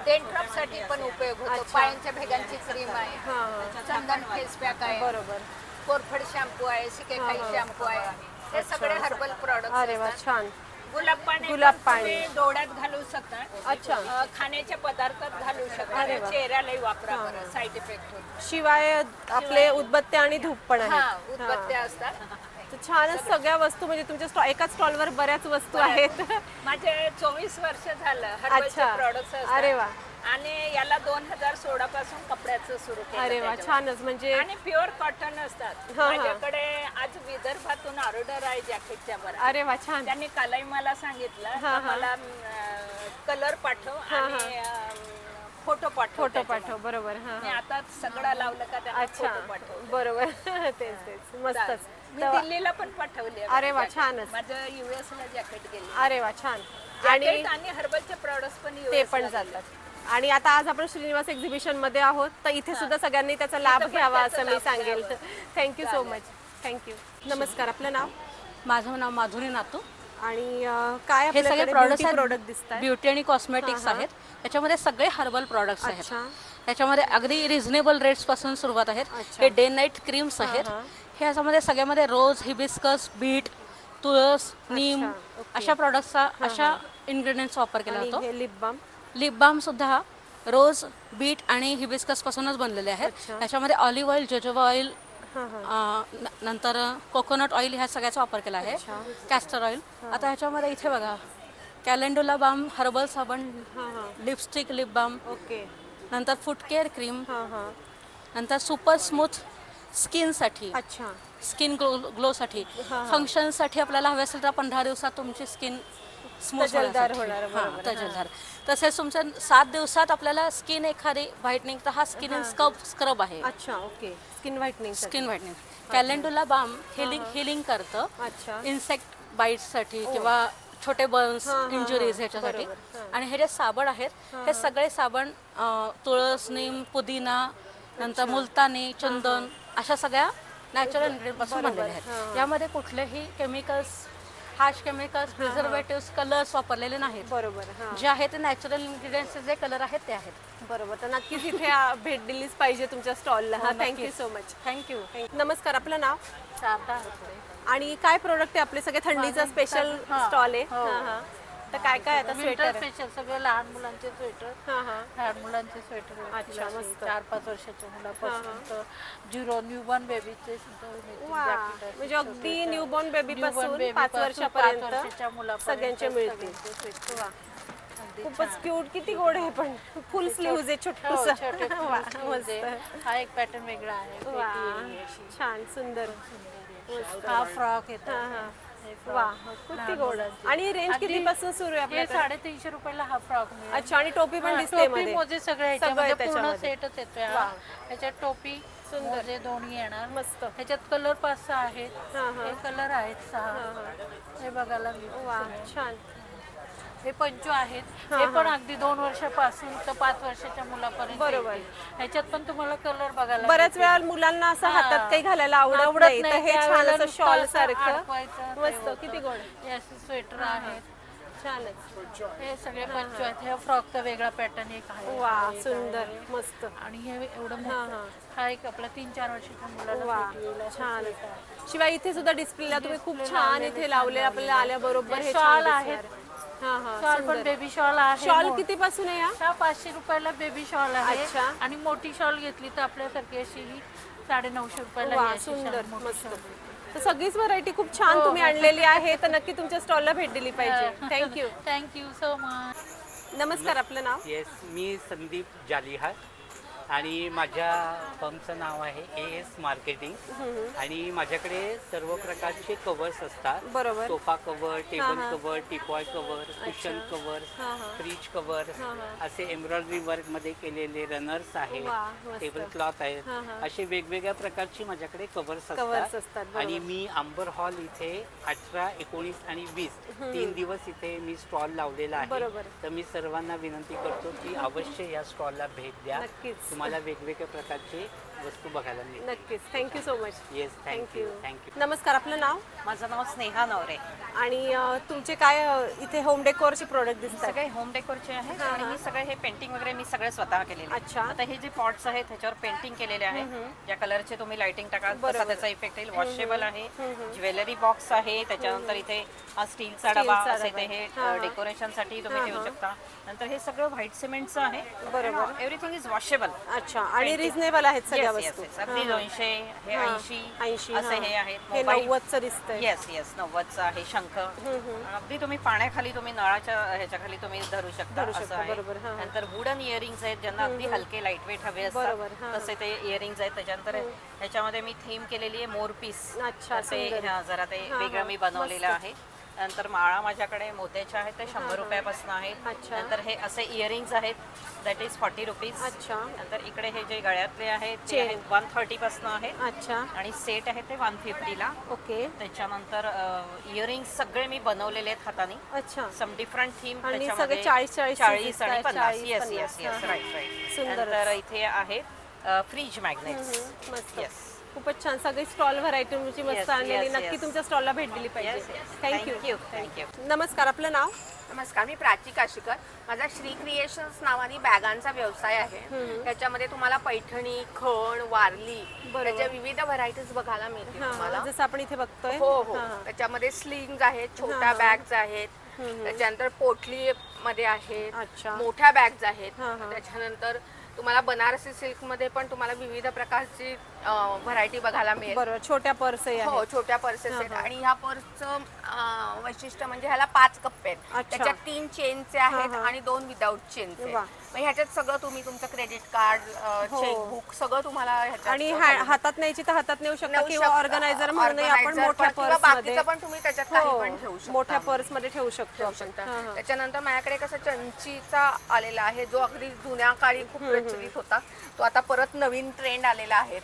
डेंड्रफ साठी पण उपयोग होतो. अच्छा. पायांच्या भेगांची क्रीम आहे. हा हा चंदन फेस पॅक आहे. बरोबर. कोरफड शॅम्पू आहे, सिकेकाई शॅम्पू आहे. हे सगळे हर्बल प्रॉडक्ट. अरे वा छान. गुलाब पाणी गुलाब पण पाणी. तुम्ही डोळ्यात घालू शकता. अच्छा. खाण्याच्या पदार्थात घालू शकता. अरे वा. चेहऱ्यालाही वापरा बरं, साईड इफेक्ट होतो. शिवाय आपले उदबत्ते आणि धूप पण हा, आहेत. उदबत्त्या असतात. तर छानच सगळ्या वस्तू म्हणजे तुमच्या एकाच स्टॉलवर बऱ्याच वस्तू आहेत. माझे 24 वर्ष झालं हर्बलचे अच्छा. प्रॉडक्ट्स असतात. अरे वा. आणि याला 2016 पासून कपड्याचं सुरू केलं. अरे वा त्याच्यावर. छानच म्हणजे आणि प्युअर कॉटन असतात. हा, हा. माझ्याकडे आज विदर्भातून ऑर्डर आहे जॅकेटच्या बरं. अरे वा छान. त्यांनी कालही मला सांगितलं हा, का हा. मला कलर पाठव आणि फोटो पाठव. फोटो त्याच्यावर. पाठव बरोबर. हा मी हा. आता सगळं लावलं का त्यांना अच्छा फोटो पाठव. बरोबर. तेच मस्तच. मी दिल्लीला पण पाठवले. अरे वा, छानच. माझं US ला जॅकेट गेले. अरे वा छान. आणि हर्बलचे प्रॉडक्ट्स पण ते US पण ला जातात. आणि आता आज आपण श्रीनिवास एक्झिबिशन मध्ये आहोत तर इथे सुद्धा सगळ्यांनी त्याचा लाभ घ्यावा असं मी सांगेल. Thank you so much. थँक्यू. नमस्कार. आपलं नाव? माझं नाव माधुरी नातू. आणि काय हे सगळे प्रोडक्ट प्रोडक्ट दिसतात? ब्युटी आणि कॉस्मेटिक्स आहेत. त्याच्यामध्ये सगळे हर्बल प्रॉडक्ट्स आहेत. अच्छा. त्याच्यामध्ये अगदी रिझनेबल रेट्स पासून सुरुवात आहेत. अच्छा. हे डे नाईट क्रीम्स आहेत. हे याच्यामध्ये सगळ्यामध्ये रोज, हिबिस्कस, बीट, तुळस, नीम अशा प्रॉडक्ट्सचा अशा इन्ग्रेडियंट्स वापर केला जातो. Lip balm. लिप बाम सुद्धा रोज, बीट आणि हिबिस्कस पासूनच बनलेले आहेत. त्याच्यामध्ये ऑलिव्ह ऑइल, जोजोबा ऑइल, नंतर कोकोनट ऑइल ह्या सगळ्याचा वापर केला आहे. Castor oil. आता ह्याच्यामध्ये इथे बघा कॅलेंडुला बाम हर्बल साबण, लिपस्टिक, लिप बाम, ओके. नंतर फूट केअर क्रीम, नंतर सुपर स्मूथ स्किनसाठी, अच्छा, स्किन ग्लोसाठी, फंक्शनसाठी आपल्याला हवे असेल तर 15 दिवसात तुमची स्किन तजेलदार होणार. तजेलदार. तसेच तुमच्या 7 दिवसात आपल्याला स्किन एखादी व्हाईटनिंग तर हा स्किन स्क्रब आहे. अच्छा, okay. Skin whitening. Skin whitening. Calendula balm healing करतं. अच्छा. इन्सेक्ट बाईट्ससाठी किंवा छोटे बर्न्स, इंजुरीज ह्याच्यासाठी. आणि हे जे साबण आहेत हे सगळे साबण तुळस, नीम, पुदिना, नंतर मुलतानी, चंदन अशा सगळ्या नॅचरल इन्ग्रेडियंट पासून बनलेले आहेत. यामध्ये कुठलेही chemicals, harsh chemicals, preservatives, colours वापरलेले नाहीत. बरोबर. जे आहे ते नॅचरल इन्ग्रेडियंट्सचे जे कलर आहेत ते आहेत. बरोबर. तर नक्कीच इथे भेट दिलीच पाहिजे तुमच्या स्टॉलला. Thank you so much. थँक्यू. नमस्कार. आपलं नाव? शारदा. आणि काय प्रोडक्ट आहे आपले? सगळे थंडीचा स्पेशल स्टॉल आहे. तर काय काय आता? स्वेटर स्पेशल सगळे लहान मुलांचे स्वेटर, लहान मुलांचे स्वेटर. अच्छा, मस्त. 4-5 वर्षाच्या मुलापासून 0 न्यूबॉर्न बेबीचे म्हणजे अगदी न्यूबॉर्न बेबी पासून 5 वर्षापर्यंत सगळ्यांचे मिळतील. खूपच क्यूट. किती गोड आहे. पण फुल स्लीव्ज आहे छोटूसा. हा एक पॅटर्न वेगळा आहे. छान, सुंदर. हा फ्रॉक येतो. वा, किती गोड. आणि रेंज किती पासून सुरू आहे आपल्याकडे? 350 रुपयाला हा फ्रॉक मिळेल. अच्छा. आणि टोपी पण दिसते मध्ये. मोजे सगळे ह्याच्यामध्ये पूर्ण सेटच येतोय. ह्याच्यात टोपी, मोजे दोन्ही येणार. मस्त. ह्याच्यात कलर 5-6 आहेत. हे कलर आहेत 6. हे बघायला वा, छान. हे पंचो आहेत. हे पण अगदी 2 वर्षापासून तर 5 वर्षाच्या मुलापर्यंत. बरोबर. ह्याच्यात पण तुम्हाला कलर बघायला बऱ्याच वेळा मुलांना असं हातात काही घालायला आवडत नाही. तर हे छान असं शॉल सारखं मस्त. किती गोड. हे असे स्वेटर आहेत. छानच. हे सगळे पंचो आहेत. हे फ्रॉकचा वेगळा पॅटर्न एक आहे. वा, सुंदर, मस्त. आणि हे एवढं हा एक आपला 3-4 वर्षाच्या मुलाला. वा, छान. शिवाय इथे सुद्धा डिस्प्लेला तुम्ही खूप छान इथे लावले. आपल्याला आल्याबरोबर हे शॉल आहेत. शॉल पण बेबी शॉल आहे. शॉल किती पासून आहे? हा 500 रुपयाला बेबी शॉल आहे. आणि मोठी शॉल घेतली तर आपल्यासारखी अशी ही 950 रुपयाला. सुंदर, मस्त. तर सगळीच व्हरायटी खूप छान तुम्ही आणलेली आहे. तर नक्की तुमच्या स्टॉलला भेट दिली पाहिजे. Thank you so much. नमस्कार. आपलं नाव? येस, मी संदीप जालिहार. आणि माझ्या फर्मचं नाव आहे AS मार्केटिंग आणि माझ्याकडे सर्व प्रकारचे कवर्स असतात. बरोबर. Sofa cover, table cover, teapoy cover, cushion cover, fridge cover, असे एम्ब्रॉयडरी वर्क मध्ये केलेले रनर्स आहेत, टेबल क्लॉथ आहेत, असे वेगवेगळ्या प्रकारची माझ्याकडे कवर्स असतात. आणि मी आंबर हॉल इथे 18, 19 आणि 20 3 दिवस इथे मी स्टॉल लावलेला आहे. तर मी सर्वांना विनंती करतो की अवश्य या स्टॉलला भेट द्या. तुम्हाला वेगवेगळ्या प्रकारचे वस्तू बघायला मिळतील. नक्कीच. Thank you so much. Yes, thank you. Thank you. नमस्कार, आपलं नाव? माझं नाव स्नेहा नवरे. आणि तुमचे काय इथे होम डेकोरचे प्रोडक्ट दिसतात? सगळे होम डेकोरचे आहेत आणि हे सगळे हे पेंटिंग वगैरे मी सगळे स्वतः केलेले. अच्छा. आता हे जे पॉट्स आहेत त्याच्यावर पेंटिंग केलेले आहे. ज्या कलरचे तुम्ही लाइटिंग टाकाल तसा त्याचा इफेक्ट येईल. वॉशेबल आहे. ज्वेलरी बॉक्स आहे. त्याच्यानंतर इथे हा स्टीलचा डबा असे ते हे डेकोरेशन साठी तुम्ही ठेवू शकता. नंतर हे सगळं व्हाईट सिमेंटचं आहे. बरोबर. Everything is washable. अच्छा. आणि रिझनेबल आहेत सगळ्या वस्तू. अगदी 200 हे 80 असे हे आहेत. हे 90चं दिसतंय. येस येस 90चं आहे. शंख अगदी तुम्ही पाण्याखाली तुम्ही नळाच्या ह्याच्याखाली तुम्ही धरू शकता असं आहे. नंतर वुडन इयरिंग्स आहेत ज्यांना अगदी हलके लाईट वेट हवे असतात तसे ते इयरिंग्स आहेत. त्याच्यानंतर ह्याच्यामध्ये मी थीम केलेली आहे मोर पीस. असे जरा ते वेगळं मी बनवलेलं आहे. नंतर माळा माझ्याकडे मोत्याच्या आहेत ते 100 रुपयापासून आहेत. नंतर हे असे इयरिंग्स आहेत दॅट इज 40 रुपीज. अच्छा. नंतर इकडे हे जे गळ्यातले आहेत ते आहेत 130 पासून आहे. अच्छा. आणि सेट आहे ते 150 ला. ओके. त्याच्यानंतर इयरिंग्स सगळे मी बनवलेले आहेत हाताने. अच्छा. सम डिफरंट थीम आणि त्याच्यामध्ये 40 आणि 50. Yes yes yes right right. सुंदर. इथे आहे फ्रीज मॅग्नेट्स. येस. खूपच छान. सगळी स्टॉल व्हरायटी तुमची मस्त आणलेली. नक्की तुमच्या स्टॉलला भेट दिली पाहिजे. थँक्यू. थँक्यू. नमस्कार, आपलं नाव? नमस्कार, मी प्राची काशीकर. माझा श्री क्रिएशन्स नावाने बॅगांचा व्यवसाय आहे. त्याच्यामध्ये तुम्हाला पैठणी, खण, वारली त्याच्या विविध व्हरायटीज बघायला मिळतील तुम्हाला. जसं आपण इथे बघतोय. हो हो. त्याच्यामध्ये स्लिंग आहेत, छोट्या बॅग्स आहेत, त्याच्यानंतर पोटली मध्ये आहेत, मोठ्या बॅग्स आहेत. त्याच्यानंतर तुम्हाला बनारसी सिल्क मध्ये पण तुम्हाला विविध प्रकारची व्हरायटी बघायला मिळेल. बरोबर. छोट्या पर्स आहेत. हो, छोट्या पर्सेस आहेत. आणि ह्या पर्सचं वैशिष्ट्य म्हणजे ह्याला 5 कप्पे आहेत. त्याच्यात 3 चेनचे आहेत आणि 2 विदाउट चेनचे. मग ह्याच्यात सगळं तुम्ही तुमचं क्रेडिट कार्ड, चेकबुक सगळं तुम्हाला आणि हातात न्यायची तर हातात नेऊ शकता किंवा ऑर्गनायझर म्हणून आपण मोठ्या पर्स मध्ये पण तुम्ही त्याच्यात काही पण ठेवू शकता. मोठ्या पर्स मध्ये ठेवू शकतो. त्याच्यानंतर माझ्याकडे कसं चंचीचा आलेला आहे जो अगदी जुन्या काळी खूप प्रचलित होता. तो आता परत नवीन ट्रेंड आलेला आहे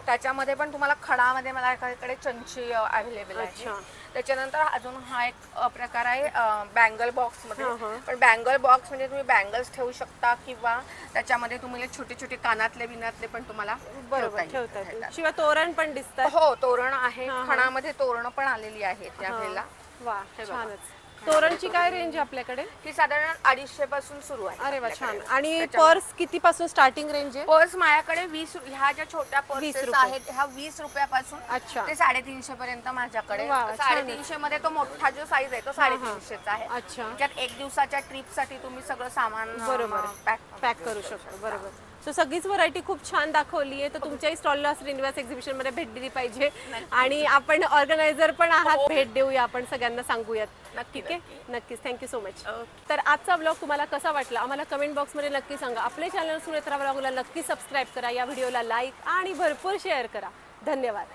त्याच्यामध्ये पण तुम्हाला खणामध्ये माझ्याकडे चंची अवेलेबल आहे. त्याच्यानंतर अजून हा एक प्रकार आहे बँगल बॉक्स मध्ये. पण बँगल बॉक्स म्हणजे तुम्ही बँगल्स ठेवू शकता किंवा त्याच्यामध्ये तुम्हाला छोटे छोटे कानातले बिनातले पण तुम्हाला ठेवता येतील. शिवाय तोरण पण दिसतात. हो, तोरण आहे. खणामध्ये तोरण पण आलेली आहेत यावेळेला. वा, छानच. तोरणची काय रेंज आपल्याकडे? ही साधारण 250 पासून सुरू आहे. अरे वा, छान. आणि पर्स किती पासून स्टार्टिंग रेंज आहे? पर्स माझ्याकडे 20, ह्या ज्या छोट्या पर्सेस आहेत ह्या 20 रुपयापासून ते 350 पर्यंत माझ्याकडे. 350 मध्ये तो मोठा जो साईज आहे तो 350 चा आहे. त्यात 1 दिवसाच्या ट्रिप साठी तुम्ही सगळं सामान पॅक करू शकता. बरोबर. सो सगळीच व्हरायटी खूप छान दाखवली आहे. तर तुमच्याही स्टॉलला श्रीनिवास एक्झिबिशन मध्ये भेट दिली पाहिजे. आणि आपण ऑर्गनायझर पण आहात, भेट देऊया आपण, सगळ्यांना सांगूयात. ठीक आहे, नक्कीच. Thank you so much. तर आजचा ब्लॉग तुम्हाला कसा वाटला आम्हाला कमेंट बॉक्समध्ये नक्की सांगा. आपल्या चॅनल सुनेत्रा ब्लॉगला नक्की सबस्क्राईब करा, या व्हिडिओला लाईक आणि भरपूर शेअर करा. धन्यवाद.